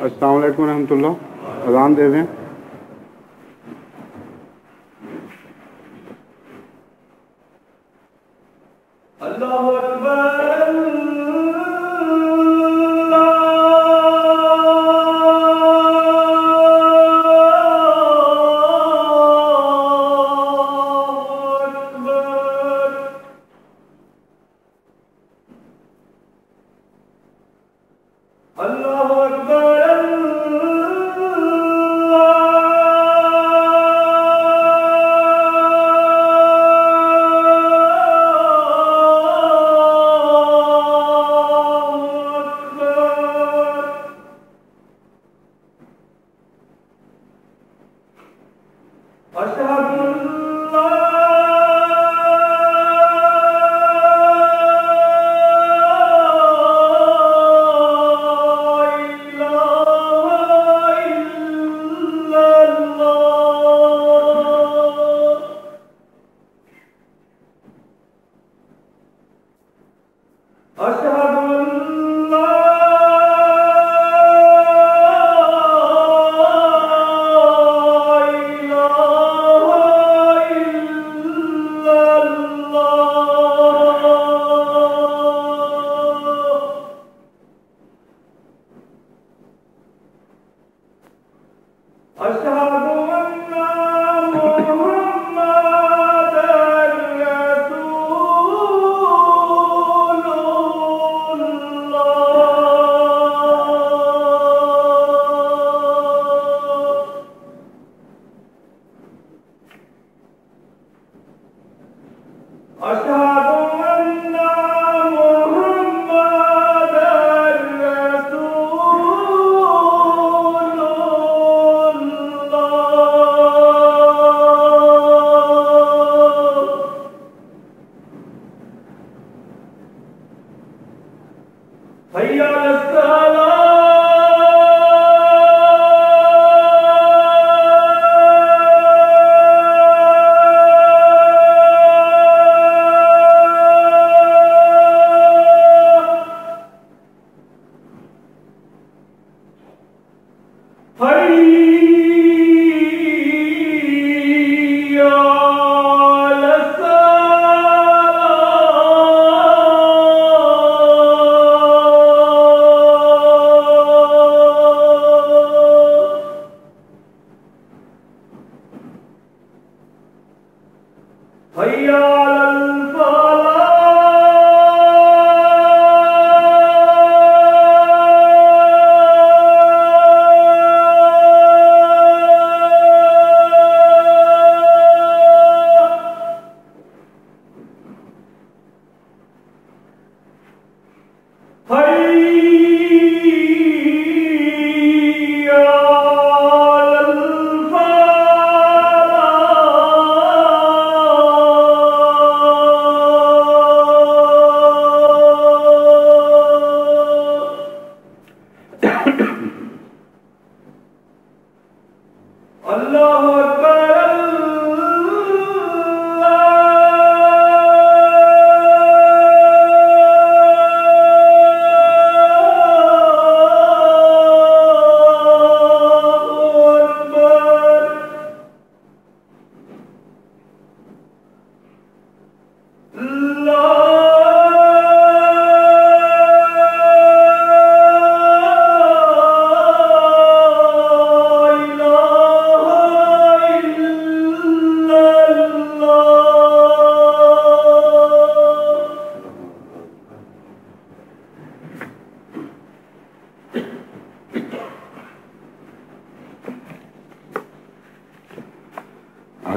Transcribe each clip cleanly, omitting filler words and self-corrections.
السلام علیکم ورحمۃ اللہ. اذان دے دیں. اللہ اکبر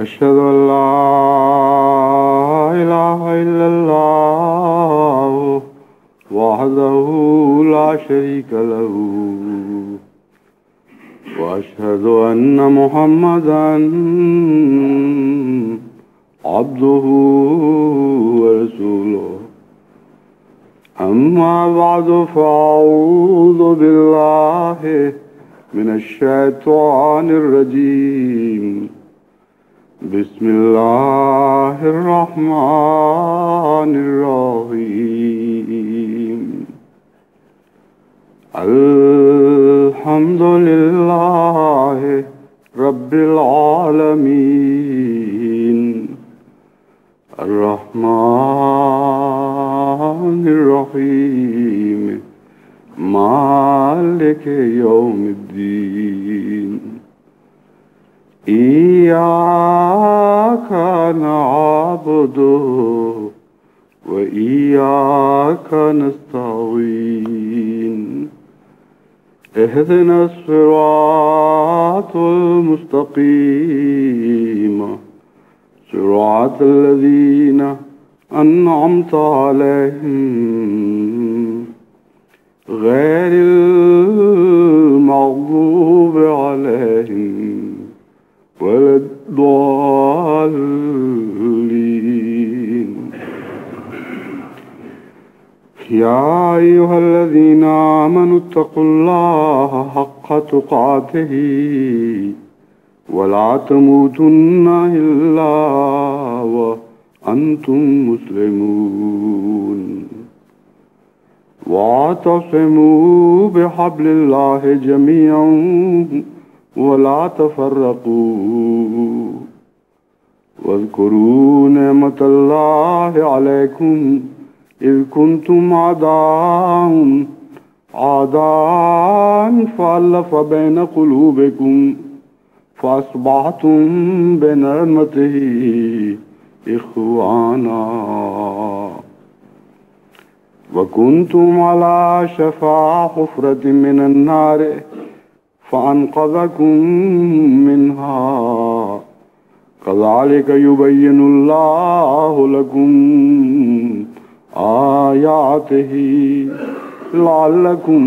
أشهد أن لا إله إلا الله وحده لا شريك له وأشهد أن محمدا عبده ورسوله أما بعد فأعوذ بالله من الشيطان الرجيم بسم الله الرحمن الرحيم الحمد لله رب العالمين الرحمن الرحيم مالك يوم الدين إياك نعبد وإياك نستعين اهدنا الصراط المستقيم صراط الذين أنعمت عليهم غير المغضوب عليهم ولا الضالين. يا أيها الذين آمنوا اتقوا الله حق تقاته ولا تموتن إلا وأنتم مسلمون واعتصموا بحبل الله جميعا ولا تفرقوا واذكروا نعمة الله عليكم إذ كنتم أعداء فألف بين قلوبكم فأصبحتم بنعمته إخوانا وكنتم على شفا حفرة من النار فأنقذكم منها كذلك يبين الله لكم آياته لعلكم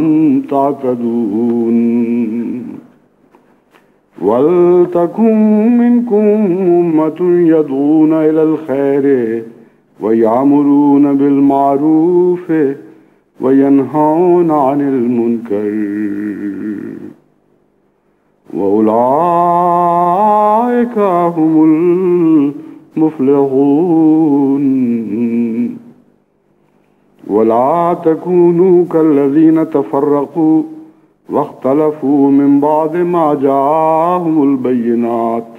تعتدون. ولتكن منكم أمة يدعون إلى الخير ويأمرون بالمعروف وينهون عن المنكر وأولئك هم المفلحون. ولا تكونوا كالذين تفرقوا واختلفوا من بعد ما جاءهم البينات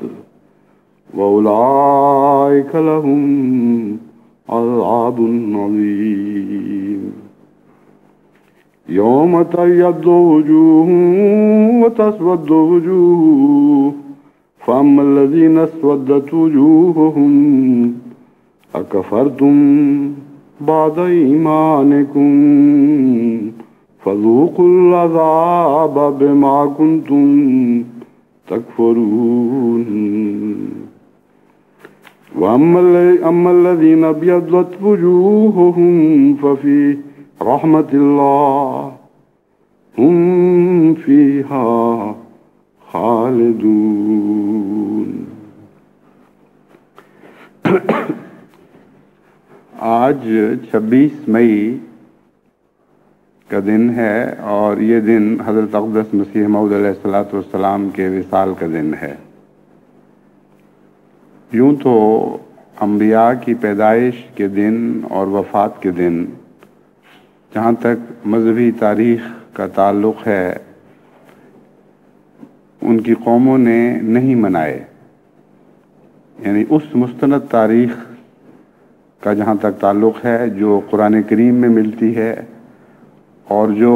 وأولئك لهم عذاب عظيم. يوم تبيض وجوه وتسود وجوه فأما الذين اسودت وجوههم أكفرتم بعد إيمانكم فذوقوا العذاب بما كنتم تكفرون. وأما الذين ابيضت وجوههم ففي رحمة الله هم فيها خالدون. آج 26 مئی کا دن ہے اور یہ دن حضرت اقدس مسیح موعود علیہ الصلوۃ والسلام کے وصال کا دن ہے. یوں تو انبیاء کی پیدائش کے دن اور وفات کے دن جہاں تک مذہبی تاریخ کا تعلق ہے ان کی قوموں نے نہیں منائے، یعنی اس مستند تاریخ کا جہاں تک تعلق ہے جو قرآن کریم میں ملتی ہے اور جو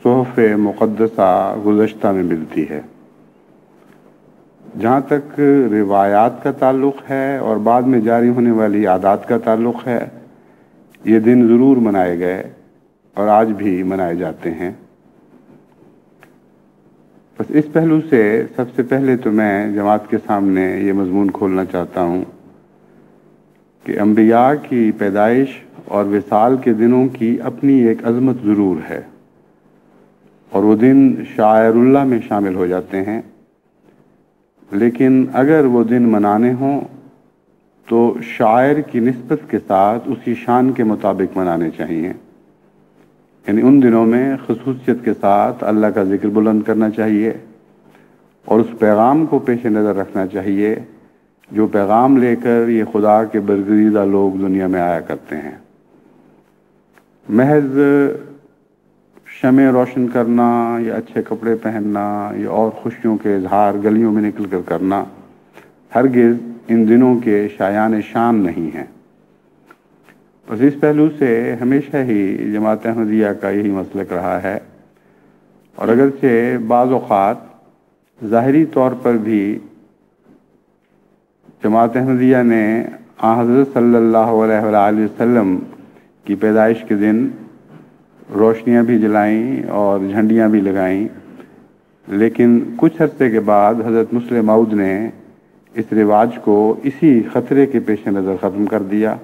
صحف مقدسہ گزشتہ میں ملتی ہے. جہاں تک روایات کا تعلق ہے اور بعد میں جاری ہونے والی عادات کا تعلق ہے، یہ دن ضرور منائے گئے اور آج بھی منائے جاتے ہیں. بس اس پہلو سے سب سے پہلے تو میں جماعت کے سامنے یہ مضمون کھولنا چاہتا ہوں کہ انبیاء کی پیدائش اور وصال کے دنوں کی اپنی ایک عظمت ضرور ہے اور وہ دن شعائر اللہ میں شامل ہو جاتے ہیں، لیکن اگر وہ دن منانے ہوں تو شاعر کی نسبت کے ساتھ اسی شان کے مطابق منانے چاہیے. یعنی ان دنوں میں خصوصیت کے ساتھ اللہ کا ذکر بلند کرنا چاہیے اور اس پیغام کو پیش نظر رکھنا چاہیے جو پیغام لے کر یہ خدا کے برگزیدہ لوگ دنیا میں آیا کرتے ہیں. محض شمع روشن کرنا یا اچھے کپڑے پہننا یا اور خوشیوں کے اظہار گلیوں میں نکل کر کرنا ہرگز ان دنوں کے شایان شان نہیں ہیں۔ بس اس پہلو سے ہمیشہ ہی جماعت احمدیہ کا یہی مسلک رہا ہے، اور اگرچہ بعض اوقات ظاہری طور پر بھی جماعت احمدیہ نے حضرت صلی اللہ علیہ وآلہ وسلم کی پیدائش کے دن روشنیاں بھی جلائیں اور جھنڈیاں بھی لگائیں، لیکن کچھ عرصے کے بعد حضرت مسلم موعود نے اس رواج کو اسی خطرے کے پیش نظر ختم کر دیا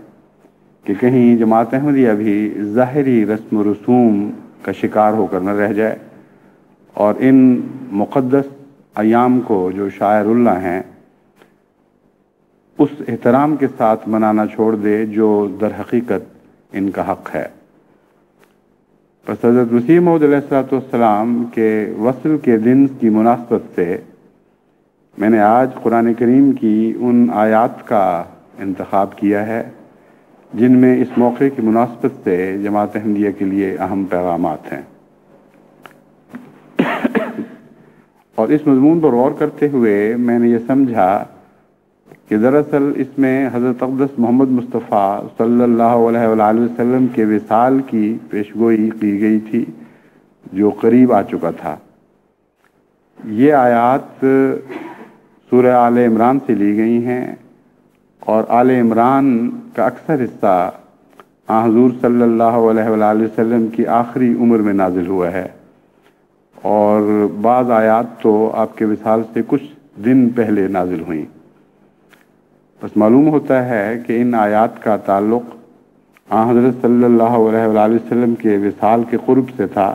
کہ کہیں جماعت احمدیہ بھی ظاہری رسم و رسوم کا شکار ہو کر نہ رہ جائے اور ان مقدس ایام کو جو شاعر اللہ ہیں اس احترام کے ساتھ منانا چھوڑ دے جو در حقیقت ان کا حق ہے۔ بس حضرت مسیح موعود علیہ السلام کے وصل کے دن کی مناسبت سے میں نے آج قرآن کریم کی ان آیات کا انتخاب کیا ہے جن میں اس موقع کی مناسبت سے جماعت احمدیہ کے لیے اہم پیغامات ہیں، اور اس مضمون پر غور کرتے ہوئے میں نے یہ سمجھا کہ دراصل اس میں حضرت اقدس محمد مصطفیٰ صلی اللہ علیہ وآلہ وسلم کے وصال کی پیشگوئی کی گئی تھی جو قریب آ چکا تھا۔ یہ آیات سورہ آل عمران سے لی گئی ہیں، اور آل عمران کا اکثر حصہ حضور صلی اللہ علیہ وآلہ وسلم کی آخری عمر میں نازل ہوا ہے، اور بعض آیات تو آپ کے وصال سے کچھ دن پہلے نازل ہوئیں۔ بس معلوم ہوتا ہے کہ ان آیات کا تعلق حضرت صلی اللہ علیہ وآلہ وسلم کے وصال کے قرب سے تھا،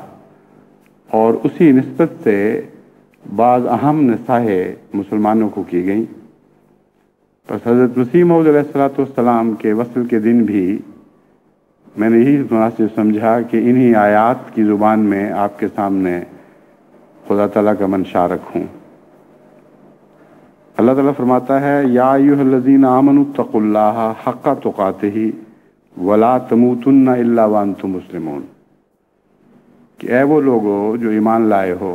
اور اسی نسبت سے بعض اہم نصائح مسلمانوں کو کی گئیں۔ بس حضرت مسیح موعود علیہ السلام کے وصل کے دن بھی میں نے یہی مناسب سمجھا کہ انہی آیات کی زبان میں آپ کے سامنے خدا تعالیٰ کا منشا رکھوں۔ اللہ تعالیٰ فرماتا ہے یا ایھا الذین آمنوا اتقوا اللہ حق تقاتہ ولا تموتن الا وانتم مسلمون، کہ اے وہ لوگو جو ایمان لائے ہو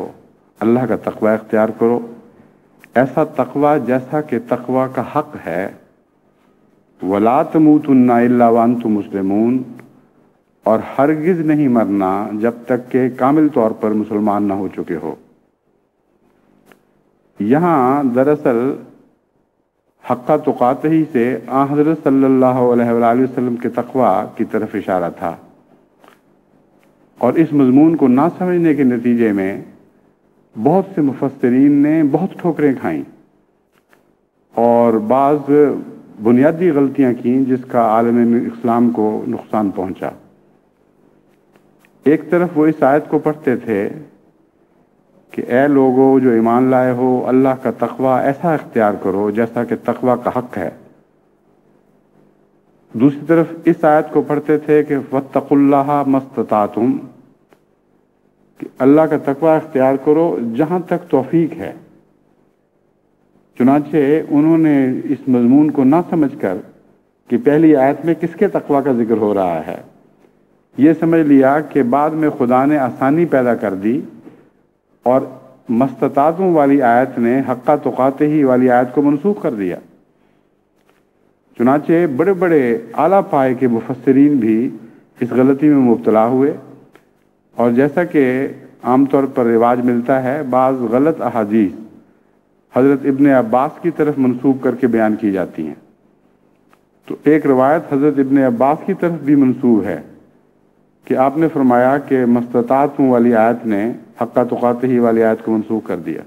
اللہ کا تقوی اختیار کرو، ایسا تقوی جیسا کہ تقوی کا حق ہے، ولا تموتن الا وانتم مسلمون، اور ہرگز نہیں مرنا جب تک کہ کامل طور پر مسلمان نہ ہو چکے ہو۔ یہاں دراصل حق تقاتہ ہی سے حضرت صلی اللہ علیہ وآلہ وسلم کے تقوی کی طرف اشارہ تھا، اور اس مضمون کو نہ سمجھنے کے نتیجے میں بہت سے مفسرین نے بہت ٹھوکریں کھائیں اور بعض بنیادی غلطیاں کیں جس کا عالم اسلام کو نقصان پہنچا۔ ایک طرف وہ اس آیت کو پڑھتے تھے کہ اے لوگو جو ایمان لائے ہو اللہ کا تقوی ایسا اختیار کرو جیسا کہ تقوی کا حق ہے، دوسری طرف اس آیت کو پڑھتے تھے کہ واتقوا اللہ ما استطعتم، کہ اللہ کا تقوی اختیار کرو جہاں تک توفیق ہے۔ چنانچہ انہوں نے اس مضمون کو نہ سمجھ کر کہ پہلی آیت میں کس کے تقوی کا ذکر ہو رہا ہے، یہ سمجھ لیا کہ بعد میں خدا نے آسانی پیدا کر دی اور مستطاعتوں والی آیت نے حق تقاتہ ہی والی آیت کو منسوخ کر دیا۔ چنانچہ بڑے بڑے اعلیٰ پائے کے مفسرین بھی اس غلطی میں مبتلا ہوئے، اور جیسا کہ عام طور پر رواج ملتا ہے بعض غلط احادیث حضرت ابن عباس کی طرف منسوب کر کے بیان کی جاتی ہیں، تو ایک روایت حضرت ابن عباس کی طرف بھی منسوب ہے کہ آپ نے فرمایا کہ مستطاعتوں والی آیت نے حق تقاتہ ہی والی آیت کو منسوخ کر دیا،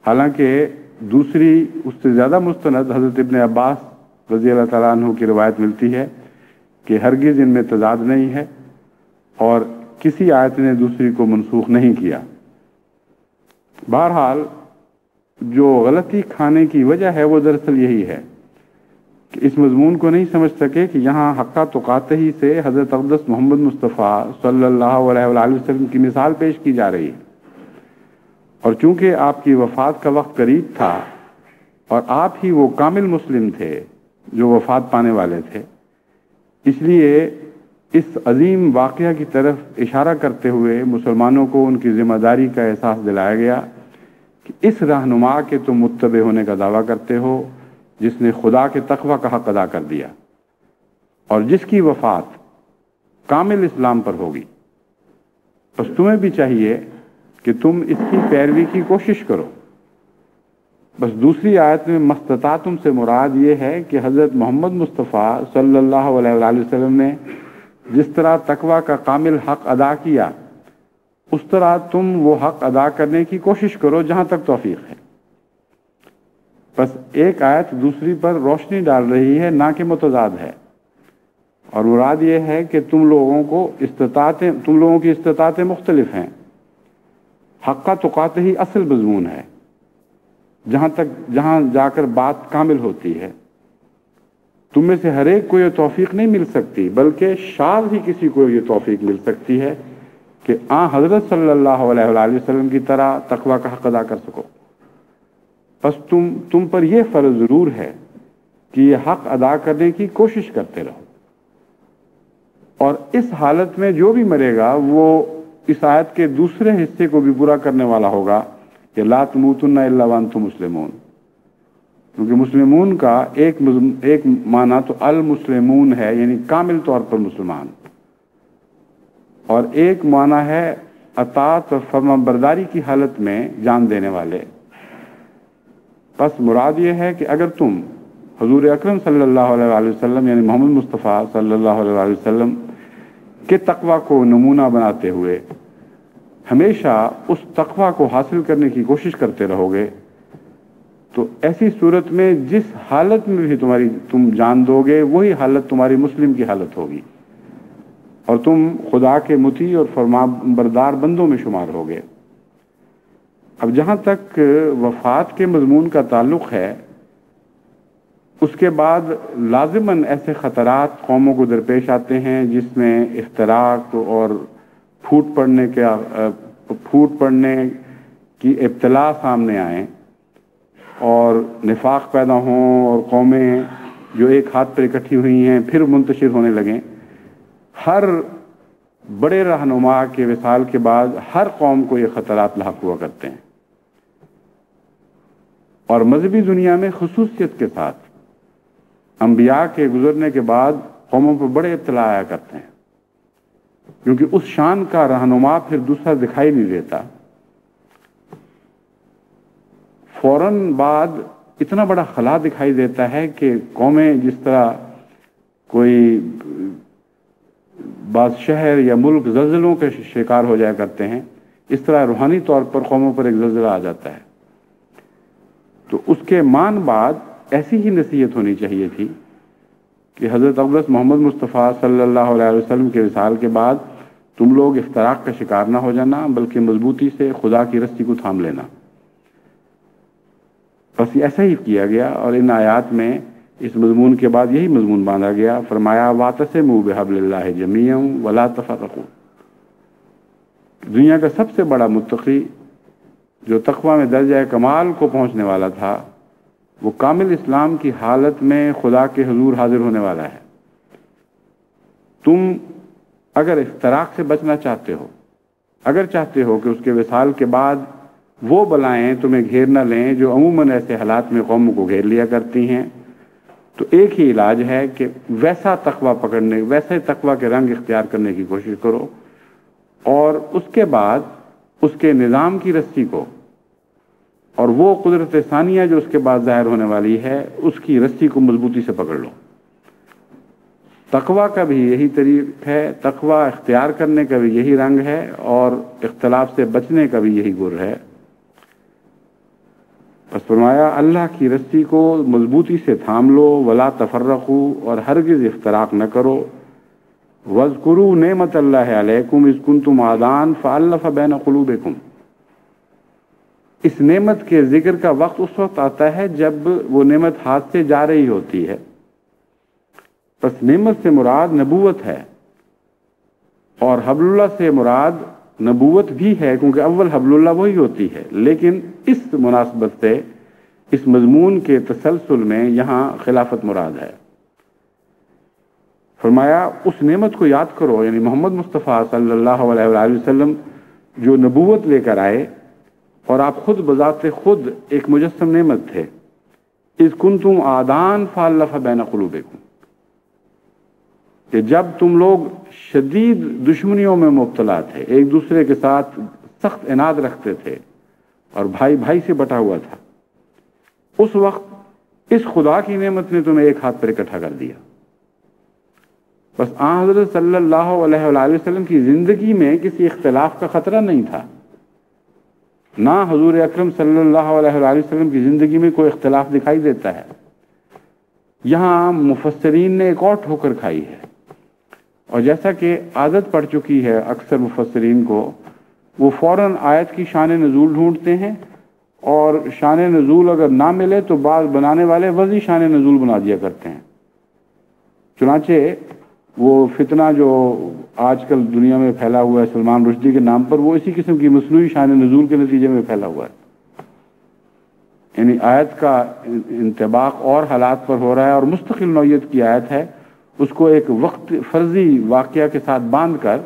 حالانکہ دوسری اس سے زیادہ مستند حضرت ابن عباس رضی اللہ تعالیٰ عنہ کی روایت ملتی ہے کہ ہرگز ان میں تضاد نہیں ہے اور کسی آیت نے دوسری کو منسوخ نہیں کیا۔ بہرحال جو غلطی کھانے کی وجہ ہے وہ دراصل یہی ہے کہ اس مضمون کو نہیں سمجھ سکے کہ یہاں حق تقاتہ ہی سے حضرت اقدس محمد مصطفیٰ صلی اللہ علیہ وآلہ وسلم کی مثال پیش کی جا رہی ہے، اور چونکہ آپ کی وفات کا وقت قریب تھا اور آپ ہی وہ کامل مسلم تھے جو وفات پانے والے تھے، اس لیے اس عظیم واقعہ کی طرف اشارہ کرتے ہوئے مسلمانوں کو ان کی ذمہ داری کا احساس دلایا گیا کہ اس رہنما کے تم متبع ہونے کا دعویٰ کرتے ہو جس نے خدا کے تقوی کا حق ادا کر دیا اور جس کی وفات کامل اسلام پر ہوگی، بس تمہیں بھی چاہیے کہ تم اس کی پیروی کی کوشش کرو۔ بس دوسری آیت میں مستطاعتم سے مراد یہ ہے کہ حضرت محمد مصطفیٰ صلی اللہ علیہ وآلہ وسلم نے جس طرح تقوی کا کامل حق ادا کیا اس طرح تم وہ حق ادا کرنے کی کوشش کرو جہاں تک توفیق ہے۔ بس ایک آیت دوسری پر روشنی ڈال رہی ہے، نہ کہ متضاد ہے، اور مراد یہ ہے کہ تم لوگوں کی استطاعتیں مختلف ہیں۔ حق تقاتے ہی اصل مضمون ہے، جہاں جا کر بات کامل ہوتی ہے۔ تم میں سے ہر ایک کو یہ توفیق نہیں مل سکتی، بلکہ شاذ ہی کسی کو یہ توفیق مل سکتی ہے کہ حضرت صلی اللہ علیہ وآلہ وسلم کی طرح تقوی کا حق ادا کر سکو۔ بس تم پر یہ فرض ضرور ہے کہ یہ حق ادا کرنے کی کوشش کرتے رہو، اور اس حالت میں جو بھی مرے گا وہ اس آیت کے دوسرے حصے کو بھی پورا کرنے والا ہوگا کہ لا تموتن الا وانتم مسلمون، کیونکہ مسلمون کا ایک معنی تو المسلمون ہے، یعنی کامل طور پر مسلمان، اور ایک معنی ہے اطاعت اور فرمانبرداری کی حالت میں جان دینے والے۔ بس مراد یہ ہے کہ اگر تم حضور اکرم صلی اللہ علیہ وآلہ وسلم یعنی محمد مصطفیٰ صلی اللہ علیہ وآلہ وسلم کے تقوی کو نمونہ بناتے ہوئے ہمیشہ اس تقوی کو حاصل کرنے کی کوشش کرتے رہو گے، تو ایسی صورت میں جس حالت میں بھی تم جان دو گے وہی حالت تمہاری مسلم کی حالت ہوگی، اور تم خدا کے مطیع اور فرمانبردار بندوں میں شمار ہوگے۔ اب جہاں تک وفات کے مضمون کا تعلق ہے، اس کے بعد لازماً ایسے خطرات قوموں کو درپیش آتے ہیں جس میں افتراق اور پھوٹ پڑنے کی ابتلا سامنے آئیں اور نفاق پیدا ہوں، اور قومیں جو ایک ہاتھ پر اکٹھی ہوئی ہیں پھر منتشر ہونے لگیں۔ ہر بڑے رہنما کے وصال کے بعد ہر قوم کو یہ خطرات لاحق ہوا کرتے ہیں، اور مذہبی دنیا میں خصوصیت کے ساتھ انبیاء کے گزرنے کے بعد قوموں پر بڑے ابتلا آیا کرتے ہیں، کیونکہ اس شان کا رہنما پھر دوسرا دکھائی نہیں دیتا۔ فوراً بعد اتنا بڑا خلا دکھائی دیتا ہے کہ قومیں جس طرح کوئی بعض شہر یا ملک زلزلوں کے شکار ہو جایا کرتے ہیں، اس طرح روحانی طور پر قوموں پر ایک زلزلہ آ جاتا ہے۔ تو اس کے مان بعد ایسی ہی نصیحت ہونی چاہیے تھی کہ حضرت اقدس محمد مصطفیٰ صلی اللہ علیہ وسلم کے وصال کے بعد تم لوگ افتراق کا شکار نہ ہو جانا، بلکہ مضبوطی سے خدا کی رسی کو تھام لینا۔ بس ایسا ہی کیا گیا، اور ان آیات میں اس مضمون کے بعد یہی مضمون باندھا گیا۔ فرمایا واعتصموا بحبل اللہ جمیعا ولا تفرقوا۔ دنیا کا سب سے بڑا متقی جو تقوی میں درجہ کمال کو پہنچنے والا تھا، وہ کامل اسلام کی حالت میں خدا کے حضور حاضر ہونے والا ہے۔ تم اگر افتراق سے بچنا چاہتے ہو، اگر چاہتے ہو کہ اس کے وصال کے بعد وہ بلائیں تمہیں گھیر نہ لیں جو عموماً ایسے حالات میں قوموں کو گھیر لیا کرتی ہیں، تو ایک ہی علاج ہے کہ ویسا تقوی کے رنگ اختیار کرنے کی کوشش کرو، اور اس کے بعد اس کے نظام کی رسی کو اور وہ قدرت ثانیہ جو اس کے بعد ظاہر ہونے والی ہے اس کی رسی کو مضبوطی سے پکڑ لو۔ تقوی کا بھی یہی طریق ہے، تقوی اختیار کرنے کا بھی یہی رنگ ہے، اور اختلاف سے بچنے کا بھی یہی گر ہے۔ بس فرمایا اللہ کی رسی کو مضبوطی سے تھام لو، ولا تفرقوا، اور ہرگز افتراق نہ کرو۔ واذکروا نعمت اللہ علیکم اذ کنتم اعداء فالف بین قلوبکم۔ اس نعمت کے ذکر کا وقت اس وقت آتا ہے جب وہ نعمت ہاتھ سے جا رہی ہوتی ہے۔ بس نعمت سے مراد نبوت ہے، اور حبل اللہ سے مراد نبوت بھی ہے، کیونکہ اول حبل اللہ وہی ہوتی ہے، لیکن اس مناسبت سے اس مضمون کے تسلسل میں یہاں خلافت مراد ہے۔ فرمایا اس نعمت کو یاد کرو، یعنی محمد مصطفیٰ صلی اللہ علیہ وآلہ وسلم جو نبوت لے کر آئے اور آپ خود بذات خود ایک مجسم نعمت تھے. اذ کنتم آدان فالف بین قلوبکم، کہ جب تم لوگ شدید دشمنیوں میں مبتلا تھے، ایک دوسرے کے ساتھ سخت عناد رکھتے تھے اور بھائی بھائی سے بٹا ہوا تھا، اس وقت اس خدا کی نعمت نے تمہیں ایک ہاتھ پر اکٹھا کر دیا. بس آن حضرت صلی اللہ علیہ وآلہ وسلم کی زندگی میں کسی اختلاف کا خطرہ نہیں تھا، نہ حضور اکرم صلی اللہ علیہ وآلہ وسلم کی زندگی میں کوئی اختلاف دکھائی دیتا ہے. یہاں مفسرین نے ایک اور ٹھوکر کھائی ہے، اور جیسا کہ عادت پڑ چکی ہے اکثر مفسرین کو، وہ فوراً آیت کی شان نزول ڈھونڈتے ہیں، اور شان نزول اگر نہ ملے تو بعض بنانے والے وضعی شان نزول بنا دیا کرتے ہیں. چنانچہ وہ فتنہ جو آج کل دنیا میں پھیلا ہوا ہے سلمان رشدی کے نام پر، وہ اسی قسم کی مصنوعی شان نزول کے نتیجے میں پھیلا ہوا ہے. یعنی آیت کا انطباق اور حالات پر ہو رہا ہے، اور مستقل نوعیت کی آیت ہے، اس کو ایک وقت فرضی واقعہ کے ساتھ باندھ کر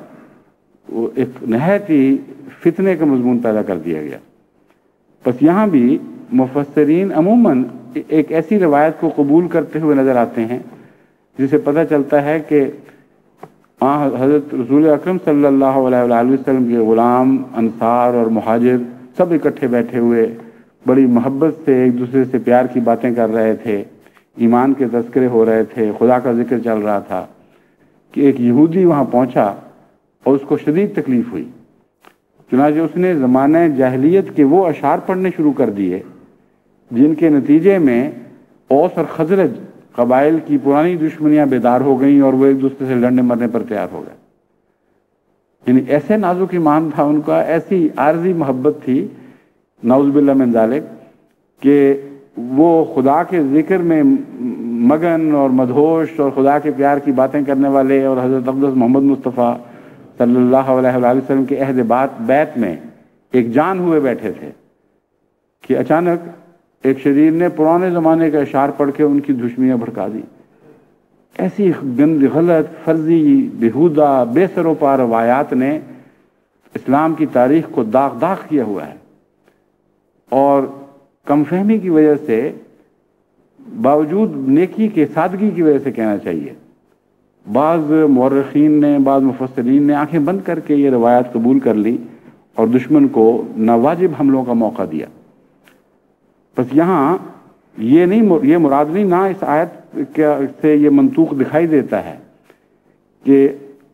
وہ ایک نہایت ہی فتنے کا مضمون پیدا کر دیا گیا. بس یہاں بھی مفسرین عموماً ایک ایسی روایت کو قبول کرتے ہوئے نظر آتے ہیں جس سے پتہ چلتا ہے کہ حضرت رسول اکرم صلی اللہ علیہ وآلہ وسلم کے غلام، انصار اور مہاجر سب اکٹھے بیٹھے ہوئے بڑی محبت سے ایک دوسرے سے پیار کی باتیں کر رہے تھے، ایمان کے تذکرے ہو رہے تھے، خدا کا ذکر چل رہا تھا، کہ ایک یہودی وہاں پہنچا اور اس کو شدید تکلیف ہوئی. چنانچہ اس نے زمانہ جاہلیت کے وہ اشعار پڑھنے شروع کر دیے جن کے نتیجے میں اوس اور خزرج قبائل کی پرانی دشمنیاں بیدار ہو گئیں اور وہ ایک دوسرے سے لڑنے مرنے پر تیار ہو گئے. یعنی ایسے نازک ایمان تھا ان کا، ایسی عارضی محبت تھی نعوذ باللہ من ذالک، کہ وہ خدا کے ذکر میں مگن اور مدہوش اور خدا کے پیار کی باتیں کرنے والے، اور حضرت اقدس محمد مصطفیٰ صلی اللہ علیہ وآلہ وسلم کے عہد بیت میں ایک جان ہوئے بیٹھے تھے کہ اچانک ایک شریر نے پرانے زمانے کا اشعار پڑھ کے ان کی دشمنیاں بھڑکا دی. ایسی گند، غلط، فرضی، بیہودہ، بے سر و پا روایات نے اسلام کی تاریخ کو داغ داغ کیا ہوا ہے، اور کم فہمی کی وجہ سے، باوجود نیکی کے سادگی کی وجہ سے کہنا چاہیے، بعض مورخین نے، بعض مفسرین نے آنکھیں بند کر کے یہ روایات قبول کر لی اور دشمن کو ناواجب حملوں کا موقع دیا. بس یہاں یہ مراد نہیں، نہ اس آیت سے یہ منطوق دکھائی دیتا ہے کہ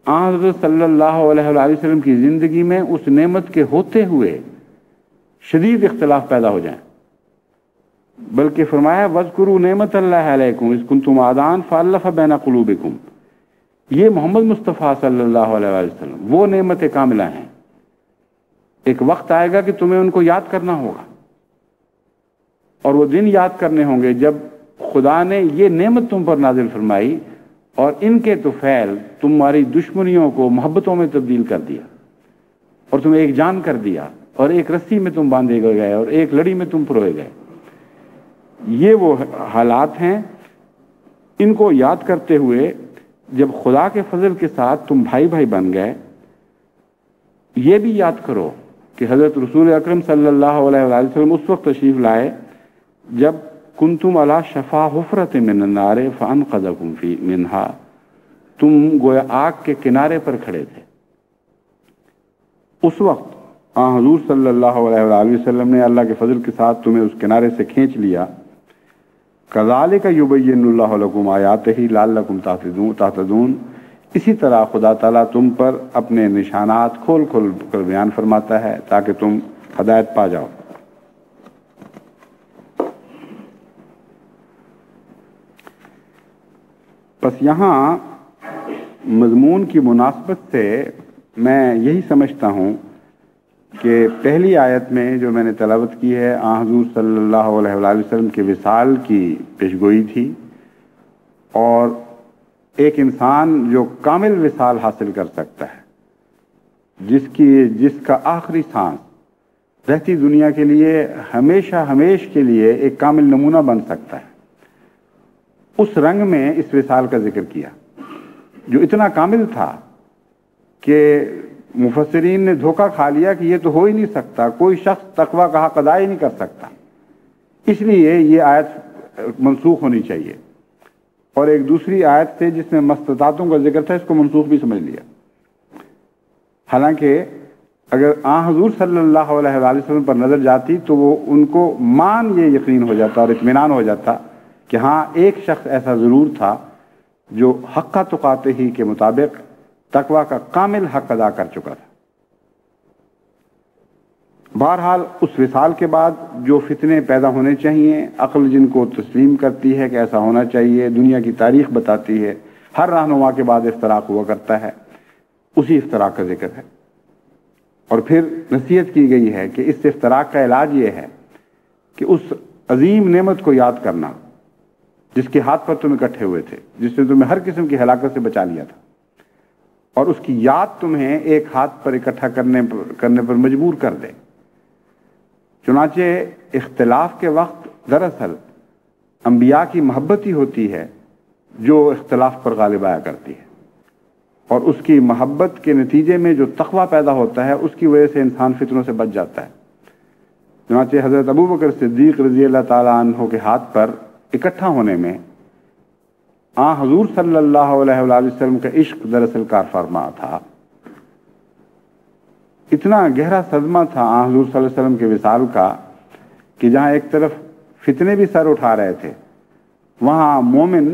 حضرت صلی اللہ علیہ وآلہ وسلم کی زندگی میں اس نعمت کے ہوتے ہوئے شدید اختلاف پیدا ہو جائیں، بلکہ فرمایا وَاذْكُرُوا نِعْمَةَ اللَّهِ عَلَيْكُمْ إِذْ كُنْتُمْ أَعْدَاءً فَأَلَّفَ بَيْنَ قُلُوبِكُمْ. یہ محمد مصطفیٰ صلی اللہ علیہ وآلہ وسلم وہ نعمت کاملہ ہیں. ایک وقت آئے گا کہ تمہیں ان کو یاد کرنا ہوگا، اور وہ دن یاد کرنے ہوں گے جب خدا نے یہ نعمت تم پر نازل فرمائی اور ان کے طفیل تمہاری دشمنیوں کو محبتوں میں تبدیل کر دیا، اور تمہیں ایک جان کر دیا، اور ایک رسی میں تم باندھے گئے اور ایک لڑی میں تم پروئے گئے. یہ وہ حالات ہیں، ان کو یاد کرتے ہوئے جب خدا کے فضل کے ساتھ تم بھائی بھائی بن گئے، یہ بھی یاد کرو کہ حضرت رسول اکرم صلی اللہ علیہ وآلہ وسلم اس وقت تشریف لائے جب کنتم علی شفا حفرۃ من النار فانقذکم منہا، تم گویا آگ کے کنارے پر کھڑے تھے. اس وقت حضور صلی اللہ علیہ وآلہ وسلم نے اللہ کے فضل کے ساتھ تمہیں اس کنارے سے کھینچ لیا. کذالک یبین اللہ لکم آیاتہ لعلکم تہتدون. اسی طرح خدا تعالیٰ تم پر اپنے نشانات کھول کھول کر بیان فرماتا ہے تاکہ تم ہدایت پا جاؤ. بس یہاں مضمون کی مناسبت سے میں یہی سمجھتا ہوں کہ پہلی آیت میں جو میں نے تلاوت کی ہے حضور صلی اللہ علیہ وآلہ وسلم کے وصال کی پیشگوئی تھی، اور ایک انسان جو کامل وصال حاصل کر سکتا ہے، جس کا آخری سانس رہتی دنیا کے لیے ہمیش کے لیے ایک کامل نمونہ بن سکتا ہے، اس رنگ میں اس وصال کا ذکر کیا. جو اتنا کامل تھا کہ مفسرین نے دھوکہ کھا لیا کہ یہ تو ہو ہی نہیں سکتا، کوئی شخص تقوی کا حق ادا ہی نہیں کر سکتا، اس لیے یہ آیت منسوخ ہونی چاہیے۔ اور ایک دوسری آیت سے جس میں مستطاعتوں کا ذکر تھا، اس کو منسوخ بھی سمجھ لیا۔ حالانکہ اگر حضور صلی اللہ علیہ وآلہ وسلم پر نظر جاتی تو وہ ان کو یہ یقین ہو جاتا اور اطمینان ہو جاتا کہ ہاں ایک شخص ایسا ضرور تھا جو حق تقاتے ہی کے مطابق تقوی کا کامل حق ادا کر چکا تھا۔ بہرحال اس وصال کے بعد جو فتنے پیدا ہونے چاہیے، عقل جن کو تسلیم کرتی ہے کہ ایسا ہونا چاہیے، دنیا کی تاریخ بتاتی ہے، ہر رہنما کے بعد افتراق ہوا کرتا ہے، اسی افتراق کا ذکر ہے۔ اور پھر نصیحت کی گئی ہے کہ اس افتراق کا علاج یہ ہے کہ اس عظیم نعمت کو یاد کرنا جس کے ہاتھ پر تم اکٹھے ہوئے تھے، جس نے تمہیں ہر قسم کی ہلاکت سے بچا لیا تھا، اور اس کی یاد تمہیں ایک ہاتھ پر اکٹھا کرنے پر مجبور کر دے۔ چنانچہ اختلاف کے وقت دراصل انبیاء کی محبت ہی ہوتی ہے جو اختلاف پر غالب آیا کرتی ہے، اور اس کی محبت کے نتیجے میں جو تقوی پیدا ہوتا ہے اس کی وجہ سے انسان فتنوں سے بچ جاتا ہے۔ چنانچہ حضرت ابوبکر صدیق رضی اللہ تعالیٰ عنہ کے ہاتھ پر اکٹھا ہونے میں حضور صلی اللہ علیہ وآلہ وسلم کا عشق دراصل کار فرما تھا۔ اتنا گہرا صدمہ تھا حضور صلی اللہ علیہ وسلم کے وصال کا کہ جہاں ایک طرف فتنے بھی سر اٹھا رہے تھے، وہاں مومن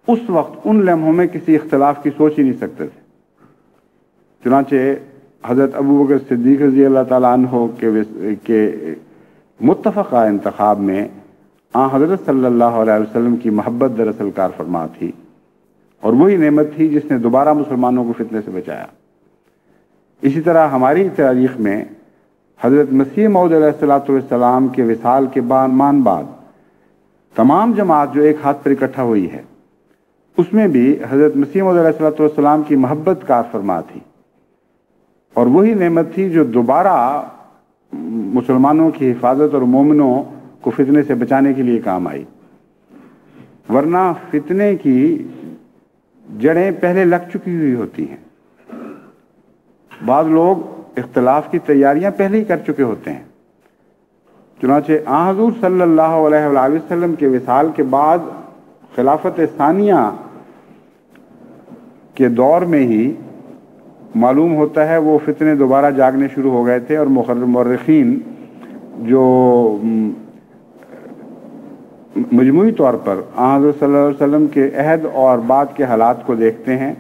اس وقت ان لمحوں میں کسی اختلاف کی سوچ ہی نہیں سکتے تھے۔ چنانچہ حضرت ابوبکر صدیق رضی اللہ تعالیٰ عنہ کے متفقہ انتخاب میں حضرت صلی اللہ علیہ وسلم کی محبت دراصل کار فرما تھی، اور وہی نعمت تھی جس نے دوبارہ مسلمانوں کو فتنے سے بچایا۔ اسی طرح ہماری تاریخ میں حضرت مسیح موعود علیہ السلام کے وصال کے بعد تمام جماعت جو ایک ہاتھ پر اکٹھا ہوئی ہے، اس میں بھی حضرت مسیح موعود علیہ السلام کی محبت کار فرما تھی، اور وہی نعمت تھی جو دوبارہ مسلمانوں کی حفاظت اور مومنوں کو فتنے سے بچانے کے لیے کام آئی۔ ورنہ فتنے کی جڑیں پہلے لگ چکی ہوئی ہوتی ہیں۔ بعض لوگ اختلاف کی تیاریاں پہلے ہی کر چکے ہوتے ہیں۔ چنانچہ حضور صلی اللہ علیہ وآلہ وسلم کے وصال کے بعد خلافت ثانیہ کے دور میں ہی معلوم ہوتا ہے وہ فتنے دوبارہ جاگنے شروع ہو گئے تھے، اور مورخین جو مجموعی طور پر حضرت صلی اللہ علیہ وسلم کے عہد اور بعد کے حالات کو دیکھتے ہیں،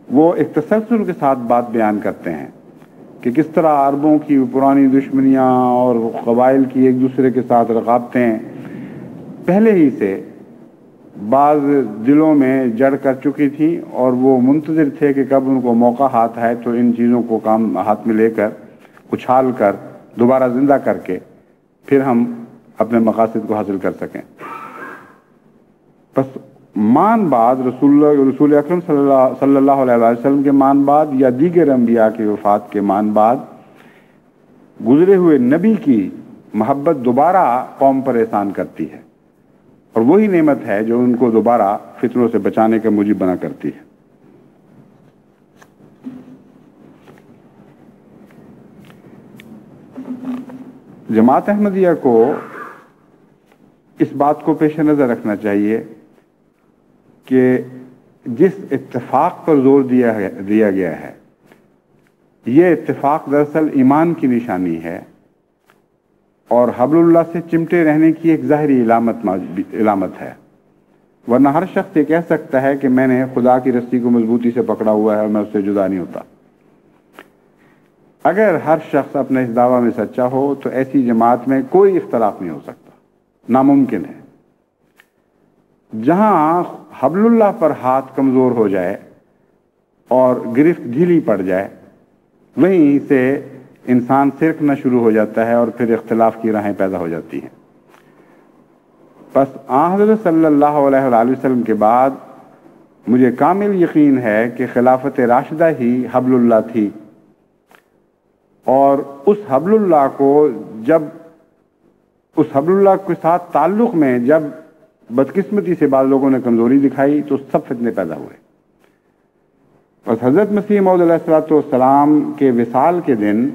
وہ ایک تسلسل کے ساتھ بات بیان کرتے ہیں کہ کس طرح عربوں کی پرانی دشمنیاں اور قبائل کی ایک دوسرے کے ساتھ رقابتیں پہلے ہی سے بعض دلوں میں جڑ کر چکی تھیں، اور وہ منتظر تھے کہ کب ان کو موقع ہاتھ آئے تو ان چیزوں کو کام ہاتھ میں لے کر اچھال کر دوبارہ زندہ کر کے پھر ہم اپنے مقاصد کو حاصل کر سکیں۔ بس بعد رسول اکرم صلی اللہ علیہ وسلم کے بعد یا دیگر انبیاء کی وفات کے بعد گزرے ہوئے نبی کی محبت دوبارہ قوم پر احسان کرتی ہے، اور وہی نعمت ہے جو ان کو دوبارہ فتنوں سے بچانے کا موجب بنا کرتی ہے۔ جماعت احمدیہ کو اس بات کو پیش نظر رکھنا چاہیے کہ جس اتفاق پر زور دیا گیا ہے، یہ اتفاق دراصل ایمان کی نشانی ہے اور حبل اللہ سے چمٹے رہنے کی ایک ظاہری علامت ہے۔ ورنہ ہر شخص یہ کہہ سکتا ہے کہ میں نے خدا کی رسی کو مضبوطی سے پکڑا ہوا ہے اور میں اس سے جدا نہیں ہوتا۔ اگر ہر شخص اپنے اس دعویٰ میں سچا ہو تو ایسی جماعت میں کوئی اختلاف نہیں ہو سکتا، ناممکن ہے۔ جہاں حبل اللہ پر ہاتھ کمزور ہو جائے اور گرفت ڈھیلی پڑ جائے، وہیں سے انسان سرکنا شروع ہو جاتا ہے اور پھر اختلاف کی راہیں پیدا ہو جاتی ہیں۔ بس حضرت صلی اللہ علیہ وآلہ وسلم کے بعد مجھے کامل یقین ہے کہ خلافت راشدہ ہی حبل اللہ تھی، اور اس حبل اللہ کے ساتھ تعلق میں جب بدقسمتی سے بعض لوگوں نے کمزوری دکھائی تو سب فتنے پیدا ہوئے۔ اور حضرت مسیح موعود علیہ السلام کے وصال کے دن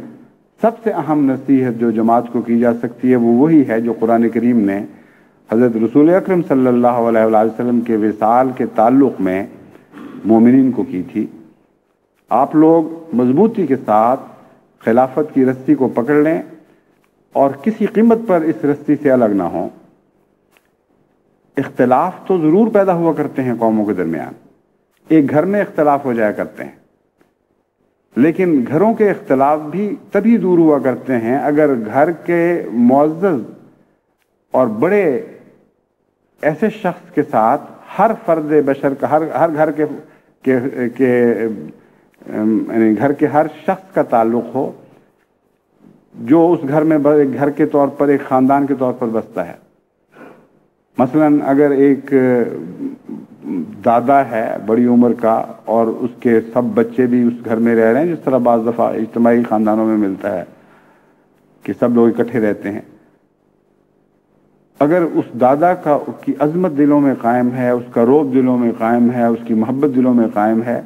سب سے اہم نصیحت جو جماعت کو کی جا سکتی ہے وہ وہی ہے جو قرآن کریم نے حضرت رسول اکرم صلی اللہ علیہ وآلہ وسلم کے وصال کے تعلق میں مومنین کو کی تھی. آپ لوگ مضبوطی کے ساتھ خلافت کی رسی کو پکڑ لیں اور کسی قیمت پر اس رسی سے الگ نہ ہوں. اختلاف تو ضرور پیدا ہوا کرتے ہیں قوموں کے درمیان، ایک گھر میں اختلاف ہو جایا کرتے ہیں، لیکن گھروں کے اختلاف بھی تبھی دور ہوا کرتے ہیں اگر گھر کے معزز اور بڑے ایسے شخص کے ساتھ ہر فرد بشر کا ہر گھر کے یعنی گھر کے ہر شخص کا تعلق ہو جو اس گھر میں گھر کے طور پر ایک خاندان کے طور پر بستا ہے. مثلا اگر ایک دادا ہے بڑی عمر کا اور اس کے سب بچے بھی اس گھر میں رہ رہے ہیں، جس طرح بعض دفعہ اجتماعی خاندانوں میں ملتا ہے کہ سب لوگ اکٹھے رہتے ہیں، اگر اس دادا کی عظمت دلوں میں قائم ہے، اس کا رعب دلوں میں قائم ہے، اس کی محبت دلوں میں قائم ہے،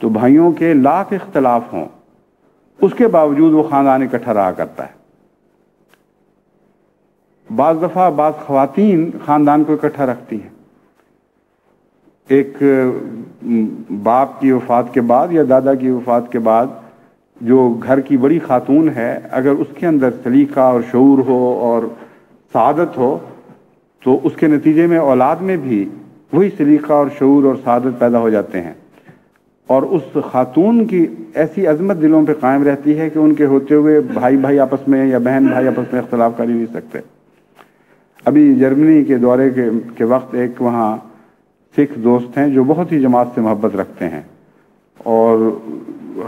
تو بھائیوں کے لاکھ اختلاف ہوں اس کے باوجود وہ خاندان اکٹھا رہا کرتا ہے. بعض دفعہ بعض خواتین خاندان کو اکٹھا رکھتی ہیں. ایک باپ کی وفات کے بعد یا دادا کی وفات کے بعد جو گھر کی بڑی خاتون ہے، اگر اس کے اندر سلیقہ اور شعور ہو اور سعادت ہو تو اس کے نتیجے میں اولاد میں بھی وہی سلیقہ اور شعور اور سعادت پیدا ہو جاتے ہیں، اور اس خاتون کی ایسی عظمت دلوں پہ قائم رہتی ہے کہ ان کے ہوتے ہوئے بھائی آپس میں یا بہن بھائی آپس میں اختلاف کر ہی نہیں سکتے. ابھی جرمنی کے دورے کے وقت ایک وہاں سکھ دوست ہیں جو بہت ہی جماعت سے محبت رکھتے ہیں، اور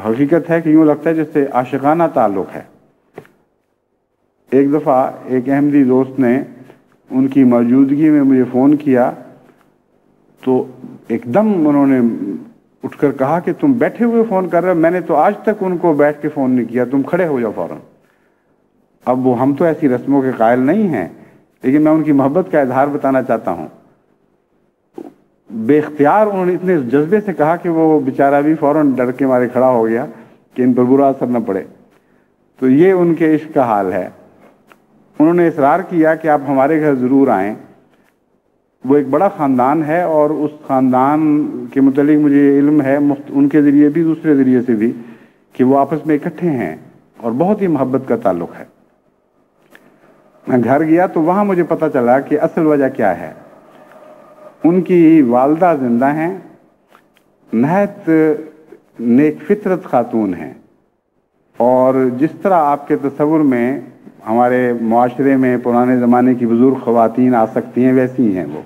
حقیقت ہے کہ یوں لگتا ہے جیسے عاشقانہ تعلق ہے. ایک دفعہ ایک احمدی دوست نے ان کی موجودگی میں مجھے فون کیا تو ایک دم انہوں نے اٹھ کر کہا کہ تم بیٹھے ہوئے فون کر رہے ہو، میں نے تو آج تک ان کو بیٹھ کے فون نہیں کیا، تم کھڑے ہو جاؤ فوراً. اب وہ ہم تو ایسی رسموں کے قائل نہیں ہیں، لیکن میں ان کی محبت کا اظہار بتانا چاہتا ہوں. بے اختیار انہوں نے اتنے جذبے سے کہا کہ وہ بیچارہ بھی فوراً ڈر کے مارے کھڑا ہو گیا کہ ان پر برا اثر نہ پڑے. تو یہ ان کے عشق کا حال ہے. انہوں نے اصرار کیا کہ آپ ہمارے گھر ضرور آئیں. وہ ایک بڑا خاندان ہے اور اس خاندان کے متعلق مجھے علم ہے ان کے ذریعے بھی دوسرے ذریعے سے بھی کہ وہ آپس میں اکٹھے ہیں اور بہت ہی محبت کا تعلق ہے. میں گھر گیا تو وہاں مجھے پتہ چلا کہ اصل وجہ کیا ہے. ان کی والدہ زندہ ہیں، نہایت نیک فطرت خاتون ہیں، اور جس طرح آپ کے تصور میں ہمارے معاشرے میں پرانے زمانے کی بزرگ خواتین آ سکتی ہیں ویسی ہیں وہ.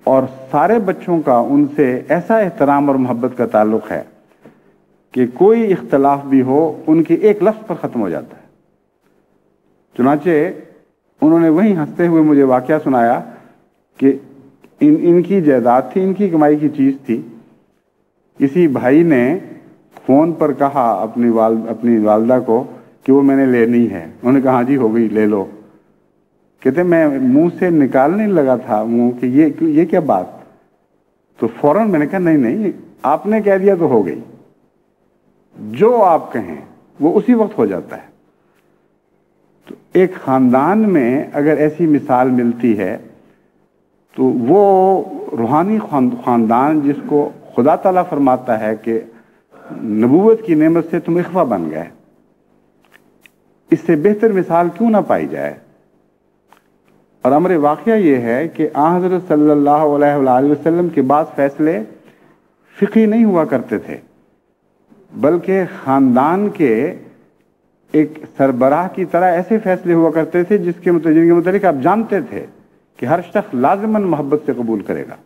اور سارے بچوں کا ان سے ایسا احترام اور محبت کا تعلق ہے کہ کوئی اختلاف بھی ہو ان کے ایک لفظ پر ختم ہو جاتا ہے. چنانچہ انہوں نے وہیں ہنستے ہوئے مجھے واقعہ سنایا کہ ان کی جائیداد تھی، ان کی کمائی کی چیز تھی. کسی بھائی نے فون پر کہا اپنی والدہ کو کہ وہ میں نے لینی ہے. انہوں نے کہا ہاں جی ہو گئی لے لو. کہتے میں منہ سے نکالنے لگا تھا منہ کہ یہ کیا بات، تو فوراً میں نے کہا نہیں آپ نے کہہ دیا تو ہو گئی. جو آپ کہیں وہ اسی وقت ہو جاتا ہے. تو ایک خاندان میں اگر ایسی مثال ملتی ہے تو وہ روحانی خاندان جس کو خدا تعالیٰ فرماتا ہے کہ نبوت کی نعمت سے تم اخوہ بن گئے، اس سے بہتر مثال کیوں نہ پائی جائے. اور امر واقعہ یہ ہے کہ آن حضرت صلی اللہ علیہ وآلہ وسلم کے بعض فیصلے فقہی نہیں ہوا کرتے تھے، بلکہ خاندان کے ایک سربراہ کی طرح ایسے فیصلے ہوا کرتے تھے جن کے متعلق آپ جانتے تھے کہ ہر شخص لازماً محبت سے قبول کرے گا.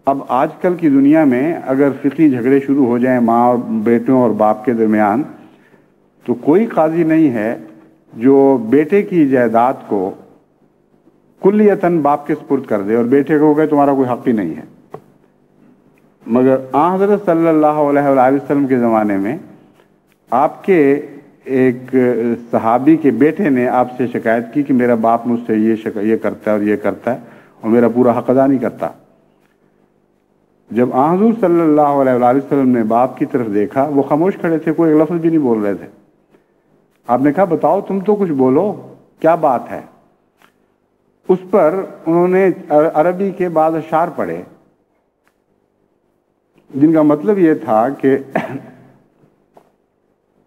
اب آج کل کی دنیا میں اگر فقہی جھگڑے شروع ہو جائیں ماں اور بیٹوں اور باپ کے درمیان، تو کوئی قاضی نہیں ہے جو بیٹے کی جائیداد کو کلیتاً باپ کے سپرد کر دے اور بیٹے کو کہے تمہارا کوئی حق ہی نہیں ہے. مگر آن حضرت صلی اللہ علیہ وآلہ وسلم کے زمانے میں آپ کے ایک صحابی کے بیٹے نے آپ سے شکایت کی کہ میرا باپ مجھ سے یہ کرتا ہے اور یہ کرتا ہے اور میرا پورا حق ادا نہیں کرتا. جب حضور صلی اللہ علیہ وسلم نے باپ کی طرف دیکھا، وہ خاموش کھڑے تھے، کوئی ایک لفظ بھی نہیں بول رہے تھے۔ آپ نے کہا بتاؤ تم تو کچھ بولو، کیا بات ہے؟ اس پر انہوں نے عربی کے بعض اشعار پڑھے جن کا مطلب یہ تھا کہ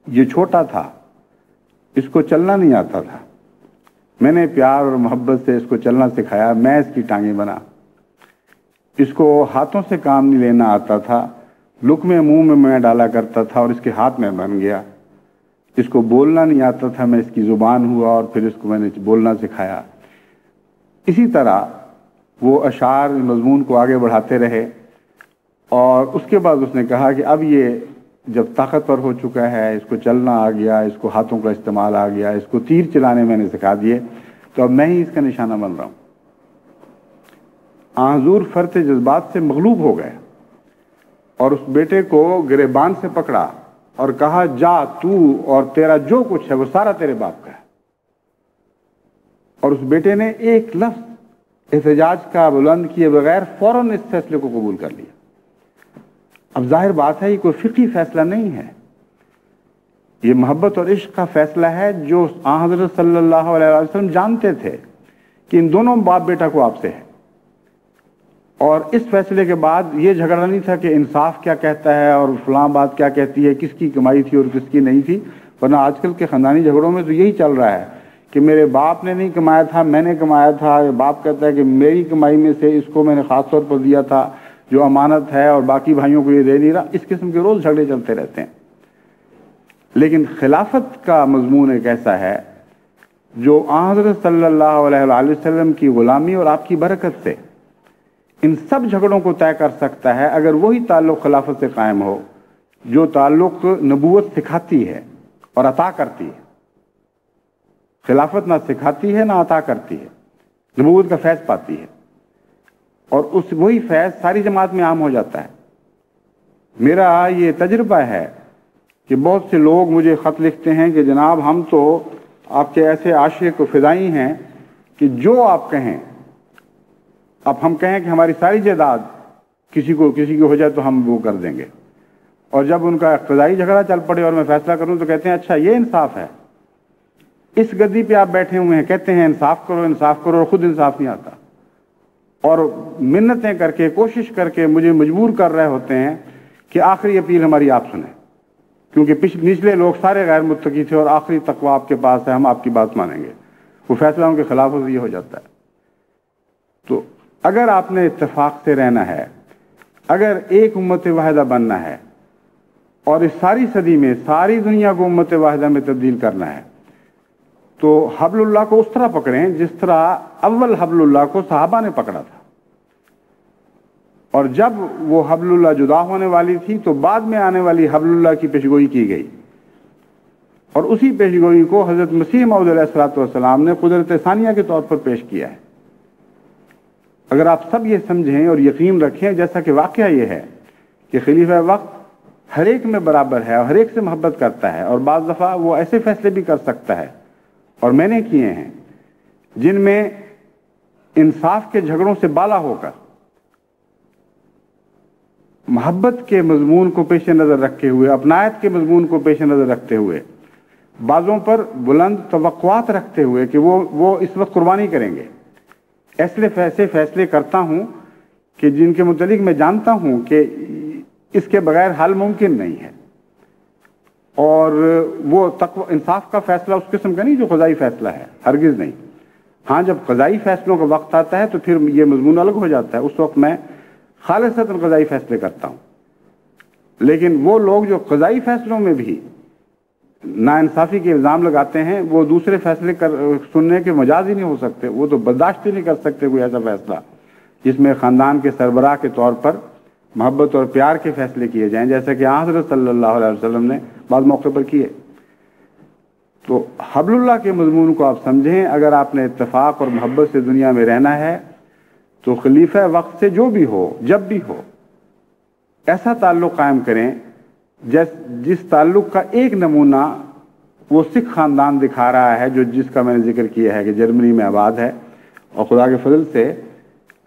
یہ چھوٹا تھا، اس کو چلنا نہیں آتا تھا، میں نے پیار اور محبت سے اس کو چلنا سکھایا، میں اس کی ٹانگیں بنا، اس کو ہاتھوں سے کام نہیں لینا آتا تھا، لقمے منہ میں ڈالا کرتا تھا اور اس کے ہاتھ میں بن گیا، اس کو بولنا نہیں آتا تھا، میں اس کی زبان ہوا اور پھر اس کو میں نے بولنا سکھایا۔ اسی طرح وہ اشعار مضمون کو آگے بڑھاتے رہے، اور اس کے بعد اس نے کہا کہ اب یہ جب طاقتور ہو چکا ہے، اس کو چلنا آ گیا، اس کو ہاتھوں کا استعمال آ گیا، اس کو تیر چلانے میں نے سکھا دیے، تو اب میں ہی اس کا نشانہ بن رہا ہوں۔ حضور فرط جذبات سے مغلوب ہو گئے اور اس بیٹے کو گریبان سے پکڑا اور کہا جا تو اور تیرا جو کچھ ہے وہ سارا تیرے باپ کا ہے۔ اور اس بیٹے نے ایک لفظ احتجاج کا بلند کیے بغیر فوراً اس فیصلے کو قبول کر لیا۔ اب ظاہر بات ہے یہ کوئی فقہی فیصلہ نہیں ہے، یہ محبت اور عشق کا فیصلہ ہے جو حضرت صلی اللہ علیہ وسلم جانتے تھے کہ ان دونوں باپ بیٹا کو آپ سے ہے۔ اور اس فیصلے کے بعد یہ جھگڑا نہیں تھا کہ انصاف کیا کہتا ہے اور فلاں بات کیا کہتی ہے، کس کی کمائی تھی اور کس کی نہیں تھی، ورنہ آج کل کے خاندانی جھگڑوں میں تو یہی چل رہا ہے کہ میرے باپ نے نہیں کمایا تھا، میں نے کمایا تھا، باپ کہتا ہے کہ میری کمائی میں سے اس کو میں نے خاص طور پر دیا تھا جو امانت ہے اور باقی بھائیوں کو یہ دے نہیں رہا۔ اس قسم کے روز جھگڑے چلتے رہتے ہیں۔ لیکن خلافت کا مضمون ایک ایسا ہے جو حضرت صلی اللہ علیہ وسلم کی غلامی اور آپ کی برکت سے ان سب جھگڑوں کو طے کر سکتا ہے، اگر وہی تعلق خلافت سے قائم ہو جو تعلق نبوت سکھاتی ہے اور عطا کرتی ہے۔ خلافت نہ سکھاتی ہے نہ عطا کرتی ہے، نبوت کا فیض پاتی ہے، اور وہی فیض ساری جماعت میں عام ہو جاتا ہے۔ میرا یہ تجربہ ہے کہ بہت سے لوگ مجھے خط لکھتے ہیں کہ جناب ہم تو آپ کے ایسے عاشق و فدائی ہیں کہ جو آپ کہیں، اب ہم کہیں کہ ہماری ساری جائیداد کسی کی ہو جائے تو ہم وہ کر دیں گے، اور جب ان کا اقتدائی جھگڑا چل پڑے اور میں فیصلہ کروں تو کہتے ہیں اچھا یہ انصاف ہے؟ اس گدی پہ آپ بیٹھے ہوئے ہیں، کہتے ہیں انصاف کرو اور خود انصاف نہیں آتا، اور منتیں کر کے کوشش کر کے مجھے مجبور کر رہے ہوتے ہیں کہ آخری اپیل ہماری آپ سنیں، کیونکہ نچلے لوگ سارے غیر متقی تھے اور آخری تقوی آپ کے پاس ہے، ہم آپ کی بات مانیں گے۔ وہ فیصلہ ان کے خلاف یہ ہو جاتا ہے۔ تو اگر آپ نے اتفاق سے رہنا ہے، اگر ایک امت واحدہ بننا ہے اور اس ساری صدی میں ساری دنیا کو امت واحدہ میں تبدیل کرنا ہے، تو حبل اللہ کو اس طرح پکڑیں جس طرح اول حبل اللہ کو صحابہ نے پکڑا تھا، اور جب وہ حبل اللہ جدا ہونے والی تھی تو بعد میں آنے والی حبل اللہ کی پیشگوئی کی گئی، اور اسی پیشگوئی کو حضرت مسیح موعود علیہ السلام نے قدرت ثانیہ کے طور پر پیش کیا ہے۔ اگر آپ سب یہ سمجھیں اور یقین رکھیں، جیسا کہ واقعہ یہ ہے کہ خلیفہ وقت ہر ایک میں برابر ہے اور ہر ایک سے محبت کرتا ہے، اور بعض دفعہ وہ ایسے فیصلے بھی کر سکتا ہے، اور میں نے کیے ہیں، جن میں انصاف کے جھگڑوں سے بالا ہو کر محبت کے مضمون کو پیش نظر رکھتے ہوئے، اپنائیت کے مضمون کو پیش نظر رکھتے ہوئے، بعضوں پر بلند توقعات رکھتے ہوئے کہ وہ اس وقت قربانی کریں گے، ایسے فیصلے کرتا ہوں کہ جن کے متعلق میں جانتا ہوں کہ اس کے بغیر حل ممکن نہیں ہے، اور وہ انصاف کا فیصلہ اس قسم کا نہیں جو قضائی فیصلہ ہے، ہرگز نہیں۔ ہاں جب قضائی فیصلوں کا وقت آتا ہے تو پھر یہ مضمون الگ ہو جاتا ہے، اس وقت میں خالصتاً قضائی فیصلے کرتا ہوں۔ لیکن وہ لوگ جو قضائی فیصلوں میں بھی ناانصافی کے الزام لگاتے ہیں، وہ دوسرے فیصلے سننے کے مجاز ہی نہیں ہو سکتے، وہ تو برداشت ہی نہیں کر سکتے کوئی ایسا فیصلہ جس میں خاندان کے سربراہ کے طور پر محبت اور پیار کے فیصلے کیے جائیں، جیسا کہ حضرت صلی اللہ علیہ وسلم نے بعض موقع پر کیے۔ تو حبل اللہ کے مضمون کو آپ سمجھیں، اگر آپ نے اتفاق اور محبت سے دنیا میں رہنا ہے تو خلیفہ وقت سے جو بھی ہو، جب بھی ہو، ایسا تعلق قائم کریں جس تعلق کا ایک نمونہ وہ سکھ خاندان دکھا رہا ہے، جس کا میں نے ذکر کیا ہے کہ جرمنی میں آباد ہے، اور خدا کے فضل سے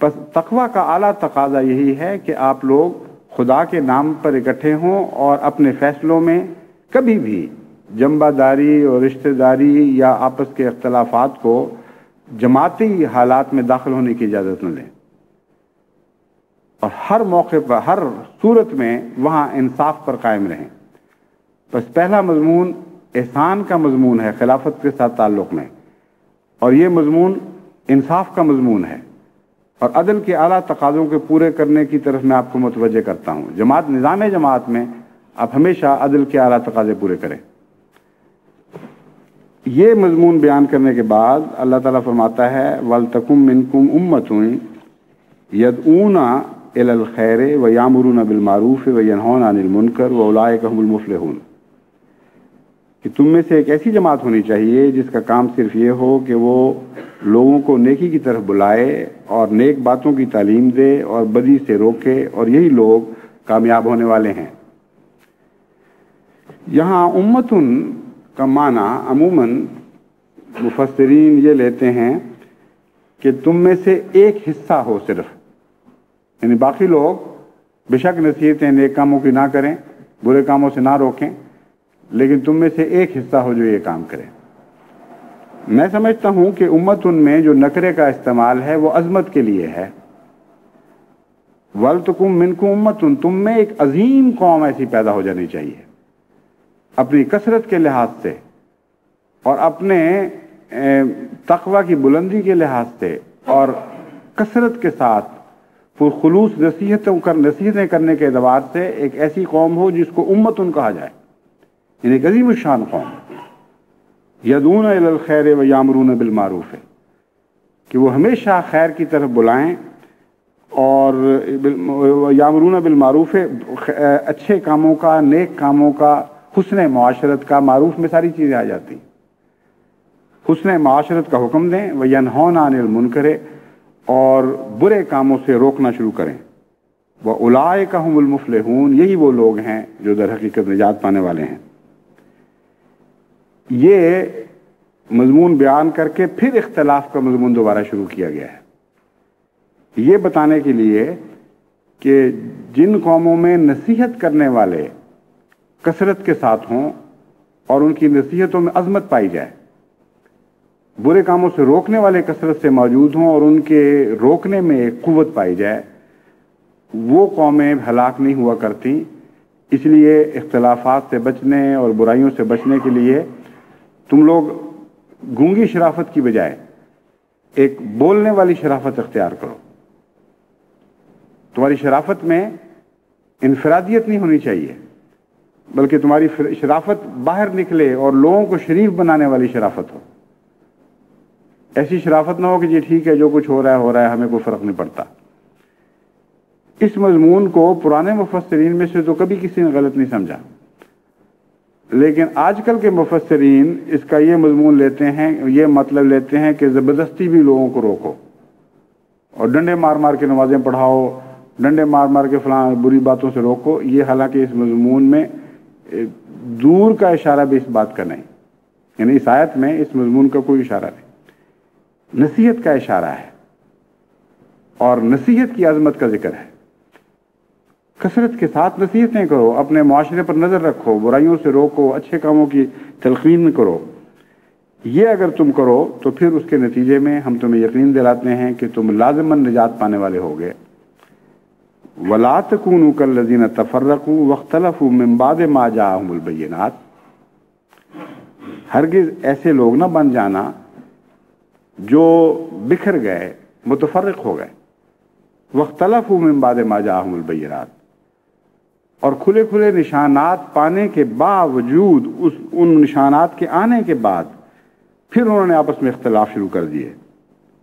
بس تقویٰ کا اعلیٰ تقاضا یہی ہے کہ آپ لوگ خدا کے نام پر اکٹھے ہوں اور اپنے فیصلوں میں کبھی بھی جنبہ داری اور رشتہ داری یا آپس کے اختلافات کو جماعتی حالات میں داخل ہونے کی اجازت نہ دیں، اور ہر موقع پر ہر صورت میں وہاں انصاف پر قائم رہیں۔ بس پہلا مضمون احسان کا مضمون ہے خلافت کے ساتھ تعلق میں، اور یہ مضمون انصاف کا مضمون ہے، اور عدل کے اعلیٰ تقاضوں کے پورے کرنے کی طرف میں آپ کو متوجہ کرتا ہوں۔ نظام جماعت میں آپ ہمیشہ عدل کے اعلیٰ تقاضے پورے کریں۔ یہ مضمون بیان کرنے کے بعد اللہ تعالیٰ فرماتا ہے وَلْتَكُمْ مِنْكُمْ أُمَّةٌ يَدْعُونَ إِلَى الْخَيْرِ وَيَأْمُرُونَ بِالْمَعْرُوفِ وَيَنْهَوْنَ عَنِ الْمُنْكَرِ وَأُولَٰئِكَ هُمُ الْمُفْلِحُونَ، کہ تم میں سے ایک ایسی جماعت ہونی چاہیے جس کا کام صرف یہ ہو کہ وہ لوگوں کو نیکی کی طرف بلائے اور نیک باتوں کی تعلیم دے اور بدی سے روکے، اور یہی لوگ کامیاب ہونے والے ہیں۔ یہاں امتن کا معنی عموماً مفسرین یہ لیتے ہیں کہ تم میں سے ایک حصہ ہو صرف، یعنی باقی لوگ بے شک نصیحتیں نیک کاموں کی نہ کریں، برے کاموں سے نہ روکیں، لیکن تم میں سے ایک حصہ ہو جو یہ کام کرے۔ میں سمجھتا ہوں کہ امتن میں جو نکرے کا استعمال ہے وہ عظمت کے لیے ہے۔ وَلْتَكُمْ مِنْكُمْ أُمَّةٌ، تم میں ایک عظیم قوم ایسی پیدا ہو جانی چاہیے، اپنی کثرت کے لحاظ سے اور اپنے تقوی کی بلندی کے لحاظ سے اور کثرت کے ساتھ پرخلوص نصیحتیں کرنے کے اعتبار سے ایک ایسی قوم ہو جس کو امتن کہا جائے، یعنی ایک عظیم الشان قوم۔ یدعون الی الخیر ویامرون بالمعروف، کہ وہ ہمیشہ خیر کی طرف بلائیں اور یامرون بالمعروف، اچھے کاموں کا، نیک کاموں کا، حسن معاشرت کا، معروف میں ساری چیزیں آ جاتی، حسن معاشرت کا حکم دیں، وینہون عن المنکر، اور برے کاموں سے روکنا شروع کریں، وَأُولَٰئِكَ هُمُ الْمُفْلِحُونَ، یہی وہ لوگ ہیں جو در حقیقت نجات پانے والے ہیں۔ یہ مضمون بیان کر کے پھر اختلاف کا مضمون دوبارہ شروع کیا گیا ہے، یہ بتانے کے لیے کہ جن قوموں میں نصیحت کرنے والے کثرت کے ساتھ ہوں اور ان کی نصیحتوں میں عظمت پائی جائے، برے کاموں سے روکنے والے کثرت سے موجود ہوں اور ان کے روکنے میں ایک قوت پائی جائے، وہ قومیں ہلاک نہیں ہوا کرتی۔ اس لیے اختلافات سے بچنے اور برائیوں سے بچنے کے لیے تم لوگ گونگی شرافت کی بجائے ایک بولنے والی شرافت اختیار کرو۔ تمہاری شرافت میں انفرادیت نہیں ہونی چاہیے، بلکہ تمہاری شرافت باہر نکلے اور لوگوں کو شریف بنانے والی شرافت ہو۔ ایسی شرافت نہ ہو کہ جی ٹھیک ہے جو کچھ ہو رہا ہے ہمیں کوئی فرق نہیں پڑتا۔ اس مضمون کو پرانے مفسرین میں سے تو کبھی کسی نے غلط نہیں سمجھا، لیکن آج کل کے مفسرین اس کا یہ مضمون لیتے ہیں، یہ مطلب لیتے ہیں کہ زبردستی بھی لوگوں کو روکو اور ڈنڈے مار مار کے نمازیں پڑھاؤ، ڈنڈے مار مار کے فلاں بری باتوں سے روکو۔ یہ حالانکہ اس مضمون میں دور کا اشارہ بھی اس بات کا نہیں، یعنی اس آیت میں اس مضمون کا کوئی اشارہ نہیں، نصیحت کا اشارہ ہے اور نصیحت کی عظمت کا ذکر ہے۔ کثرت کے ساتھ نصیحتیں کرو، اپنے معاشرے پر نظر رکھو، برائیوں سے روکو، اچھے کاموں کی تلقین کرو۔ یہ اگر تم کرو تو پھر اس کے نتیجے میں ہم تمہیں یقین دلاتے ہیں کہ تم لازماً نجات پانے والے ہوگے۔ وَلَا تَكُونُوا كَالَّذِينَ تَفَرَّقُوا وَاخْتَلَفُوا مِن بَعْدِ مَا جَاءَهُمُ الْبَيِّنَاتُ، ہرگز ایسے لوگ نہ بن جانا جو بکھر گئے، متفرق ہو گئے۔ وَاخْتَلَفُوا مِن بَعْدِ مَا جَاءَهُمُ الْبَيِّنَاتُ، اور کھلے کھلے نشانات پانے کے باوجود، ان نشانات کے آنے کے بعد پھر انہوں نے آپس میں اختلاف شروع کر دیے۔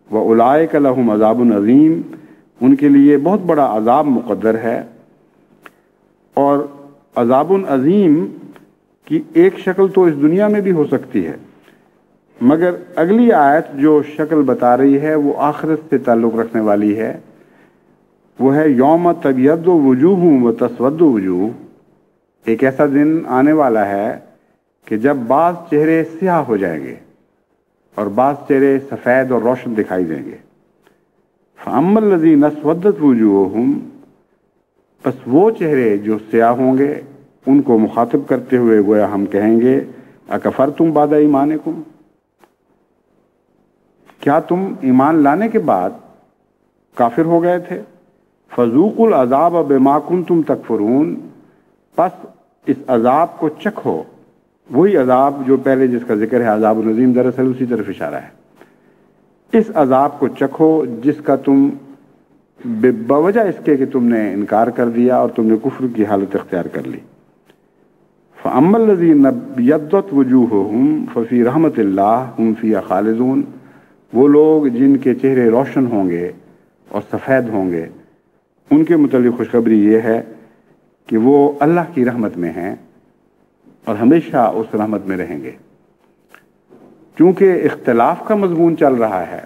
وَأُولَٰئِكَ لَهُمْ عَذَابٌ عَظِيمٌ، ان کے لیے بہت بڑا عذاب مقدر ہے۔ اور عذاب عظیم کی ایک شکل تو اس دنیا میں بھی ہو سکتی ہے، مگر اگلی آیت جو شکل بتا رہی ہے وہ آخرت سے تعلق رکھنے والی ہے، وہ ہے یوم تبیض وجوہ و تسود وجوہ۔ ایک ایسا دن آنے والا ہے کہ جب بعض چہرے سیاہ ہو جائیں گے اور بعض چہرے سفید اور روشن دکھائی دیں گے۔ فَأَمَّا الَّذِينَ اسْوَدَّتْ وُجُوهُهُمْ، بس وہ چہرے جو سیاہ ہوں گے ان کو مخاطب کرتے ہوئے گویا ہم کہیں گے اکفرتم بعد ایمانکم، کیا تم ایمان لانے کے بعد کافر ہو گئے تھے؟ فذوقوا العذاب بما کنتم تکفرون، پس اس عذاب کو چکھو، وہی عذاب جو پہلے جس کا ذکر ہے عذاب العظیم، دراصل اسی طرف اشارہ ہے، اس عذاب کو چکھو جس کا تم بوجہ اس کے کہ تم نے انکار کر دیا اور تم نے کفر کی حالت اختیار کر لی۔ فَأَمَّا الَّذِينَ ابْيَضَّتْ وُجُوهُهُمْ فَفِي رَحْمَةِ اللَّهِ هُمْ فِيهَا خَالِدُونَ، وہ لوگ جن کے چہرے روشن ہوں گے اور سفید ہوں گے ان کے متعلق خوشخبری یہ ہے کہ وہ اللہ کی رحمت میں ہیں اور ہمیشہ اس رحمت میں رہیں گے۔ چونکہ اختلاف کا مضمون چل رہا ہے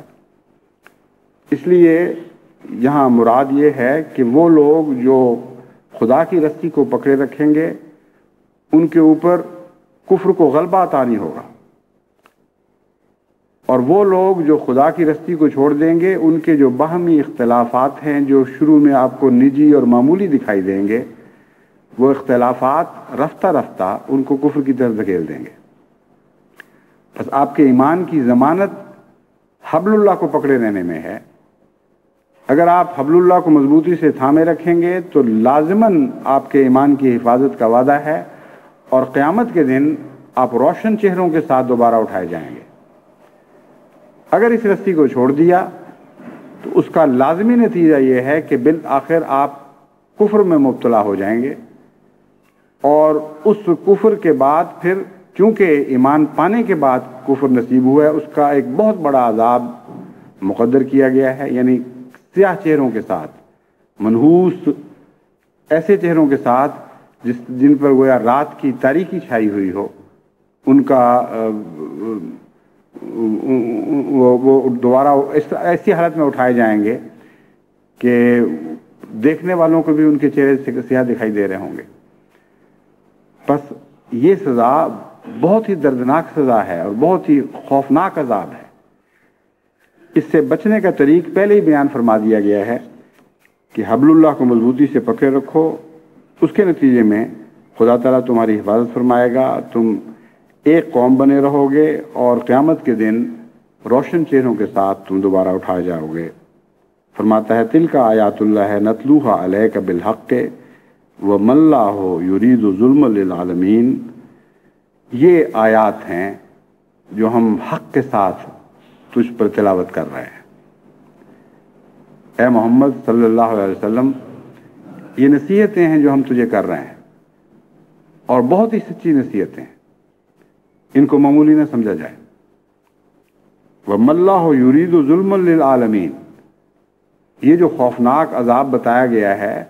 اس لیے یہاں مراد یہ ہے کہ وہ لوگ جو خدا کی رسی کو پکڑے رکھیں گے ان کے اوپر کفر کو غلبہ عطا نہیں ہوگا، اور وہ لوگ جو خدا کی رسی کو چھوڑ دیں گے ان کے جو باہمی اختلافات ہیں جو شروع میں آپ کو نجی اور معمولی دکھائی دیں گے، وہ اختلافات رفتہ رفتہ ان کو کفر کی طرف دھکیل دیں گے۔ بس آپ کے ایمان کی ضمانت حبل اللہ کو پکڑے رہنے میں ہے۔ اگر آپ حبل اللہ کو مضبوطی سے تھامے رکھیں گے تو لازماً آپ کے ایمان کی حفاظت کا وعدہ ہے اور قیامت کے دن آپ روشن چہروں کے ساتھ دوبارہ اٹھائے جائیں گے۔ اگر اس رسی کو چھوڑ دیا تو اس کا لازمی نتیجہ یہ ہے کہ بالآخر آپ کفر میں مبتلا ہو جائیں گے، اور اس کفر کے بعد پھر چونکہ ایمان پانے کے بعد کفر نصیب ہوا ہے اس کا ایک بہت بڑا عذاب مقدر کیا گیا ہے، یعنی سیاہ چہروں کے ساتھ، منحوس ایسے چہروں کے ساتھ جن پر گویا رات کی تاریکی چھائی ہوئی ہو، ان کا وہ دوبارہ ایسی حالت میں اٹھائے جائیں گے کہ دیکھنے والوں کو بھی ان کے چہرے سیاہ دکھائی دے رہے ہوں گے۔ بس یہ سزا بہت ہی دردناک سزا ہے اور بہت ہی خوفناک عذاب ہے۔ اس سے بچنے کا طریق پہلے ہی بیان فرما دیا گیا ہے کہ حبل اللہ کو مضبوطی سے پکڑے رکھو، اس کے نتیجے میں خدا تعالیٰ تمہاری حفاظت فرمائے گا، تم ایک قوم بنے رہو گے اور قیامت کے دن روشن چہروں کے ساتھ تم دوبارہ اٹھائے جاؤ گے۔ فرماتا ہے تلک آیات اللہ نتلوها علیک بالحق وما اللہ یرید ظلم للعالمین، یہ آیات ہیں جو ہم حق کے ساتھ تجھ پر تلاوت کر رہے ہیں۔ اے محمد صلی اللہ علیہ وسلم، یہ نصیحتیں ہیں جو ہم تجھے کر رہے ہیں اور بہت ہی سچی نصیحتیں ہیں، ان کو معمولی نہ سمجھا جائے۔ وَمَا اللَّهُ يُرِيدُ ظُلْمًا لِلْعَالَمِينَ، یہ جو خوفناک عذاب بتایا گیا ہے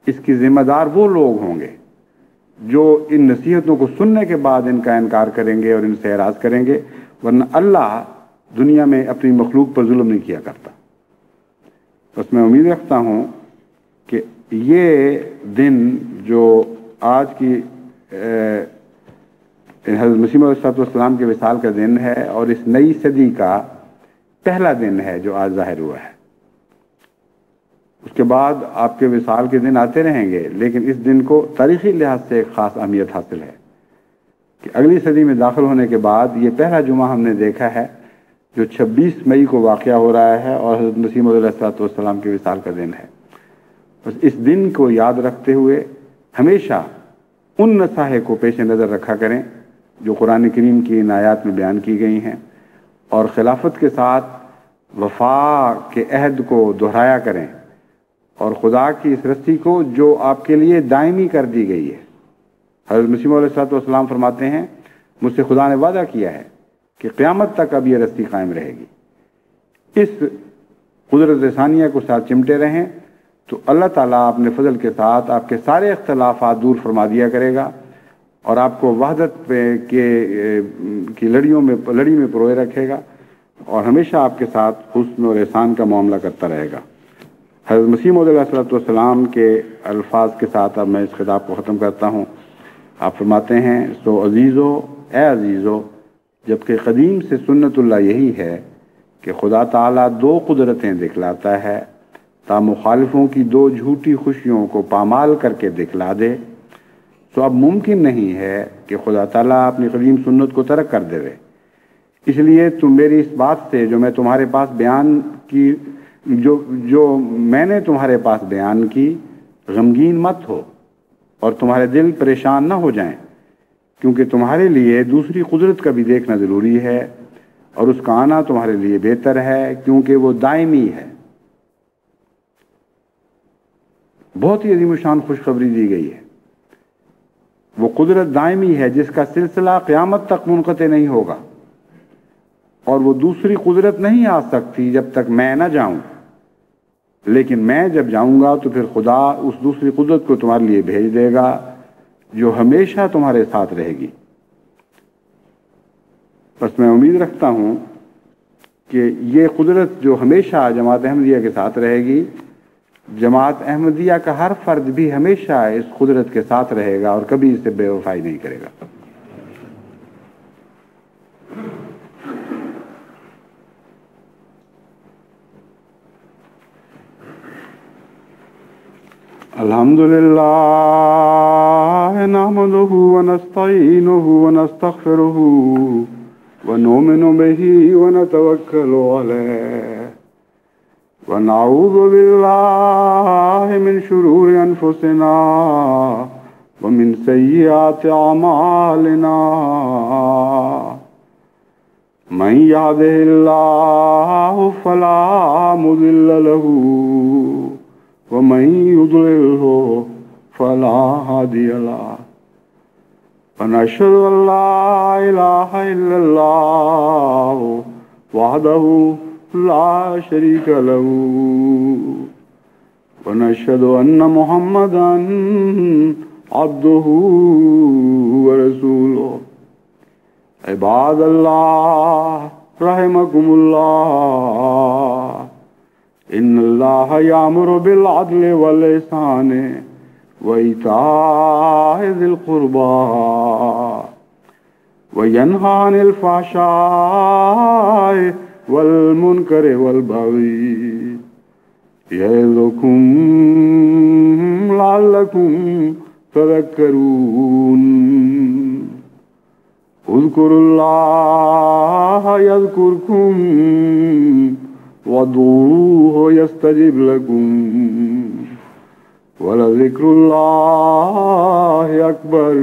اس کی ذمہ دار وہ لوگ ہوں گے جو ان نصیحتوں کو سننے کے بعد ان کا انکار کریں گے اور ان سے اعراض کریں گے، ورنہ اللہ دنیا میں اپنی مخلوق پر ظلم نہیں کیا کرتا۔ بس میں امید رکھتا ہوں کہ یہ دن جو آج کی حضرت مسیح علیہ السلام کے وصال کا دن ہے اور اس نئی صدی کا پہلا دن ہے جو آج ظاہر ہوا ہے، اس کے بعد آپ کے وصال کے دن آتے رہیں گے، لیکن اس دن کو تاریخی لحاظ سے ایک خاص اہمیت حاصل ہے کہ اگلی صدی میں داخل ہونے کے بعد یہ پہلا جمعہ ہم نے دیکھا ہے جو 26 مئی کو واقعہ ہو رہا ہے اور حضرت مسیح علیہ السلام کے وصال کا دن ہے۔ بس اس دن کو یاد رکھتے ہوئے ہمیشہ ان نصائح کو پیش نظر رکھا کریں جو قرآن کریم کی ان آیات میں بیان کی گئی ہیں، اور خلافت کے ساتھ وفا کے عہد کو دہرایا کریں اور خدا کی اس رسی کو جو آپ کے لیے دائمی کر دی گئی ہے۔ حضرت مسیح علیہ السلام فرماتے ہیں مجھ سے خدا نے وعدہ کیا ہے کہ قیامت تک اب یہ رسی قائم رہے گی۔ اس قدرت ثانیہ کو ساتھ چمٹے رہیں تو اللہ تعالیٰ اپنے فضل کے ساتھ آپ کے سارے اختلافات دور فرما دیا کرے گا اور آپ کو وحدت کی لڑی میں پروئے رکھے گا اور ہمیشہ آپ کے ساتھ حسن اور احسان کا معاملہ کرتا رہے گا۔ حضرت مسیح علیہ السلام کے الفاظ کے ساتھ اب میں اس خطاب کو ختم کرتا ہوں۔ آپ فرماتے ہیں سو عزیزو، اے عزیزو، جبکہ قدیم سے سنت اللہ یہی ہے کہ خدا تعالیٰ دو قدرتیں دکھلاتا ہے تا مخالفوں کی دو جھوٹی خوشیوں کو پامال کر کے دکھلا دے، تو اب ممکن نہیں ہے کہ خدا تعالیٰ اپنی قدیم سنت کو ترک کر دے۔ اس لیے تم میری اس بات سے جو میں تمہارے پاس بیان کی جو میں نے تمہارے پاس بیان کی غمگین مت ہو اور تمہارے دل پریشان نہ ہو جائیں، کیونکہ تمہارے لیے دوسری قدرت کا بھی دیکھنا ضروری ہے، اور اس کا آنا تمہارے لیے بہتر ہے کیونکہ وہ دائمی ہے۔ بہت ہی عظیم الشان خوشخبری دی گئی ہے۔ وہ قدرت دائمی ہے جس کا سلسلہ قیامت تک منقطع نہیں ہوگا، اور وہ دوسری قدرت نہیں آ سکتی جب تک میں نہ جاؤں، لیکن میں جب جاؤں گا تو پھر خدا اس دوسری قدرت کو تمہارے لیے بھیج دے گا جو ہمیشہ تمہارے ساتھ رہے گی۔ بس میں امید رکھتا ہوں کہ یہ قدرت جو ہمیشہ جماعت احمدیہ کے ساتھ رہے گی، جماعت احمدیہ کا ہر فرد بھی ہمیشہ اس قدرت کے ساتھ رہے گا اور کبھی اس سے بے وفائی نہیں کرے گا۔ الحمدللہ نحمدہ ونستعینہ ونستغفرہ ونؤمن بہ ونتوکل علیہ ونعوذ باللہ من شرور انفسنا ومن سیئات اعمالنا من یہدہ اللہ فلا مضل لہ ومن يضلله فلا هادي له ونشهد أن لا إله إلا الله وحده لا شريك له ونشهد أن محمدا عبده ورسوله عباد الله رحمكم الله ان اللہ یامر بالعدل والإحسان وإیتاء ذی القربى وینہی عن الفحشاء والمنکر والبغی یعظکم لعلکم تذکرون اذکروا اللہ یذکرکم وادعوه يستجب لكم ولذكر الله أكبر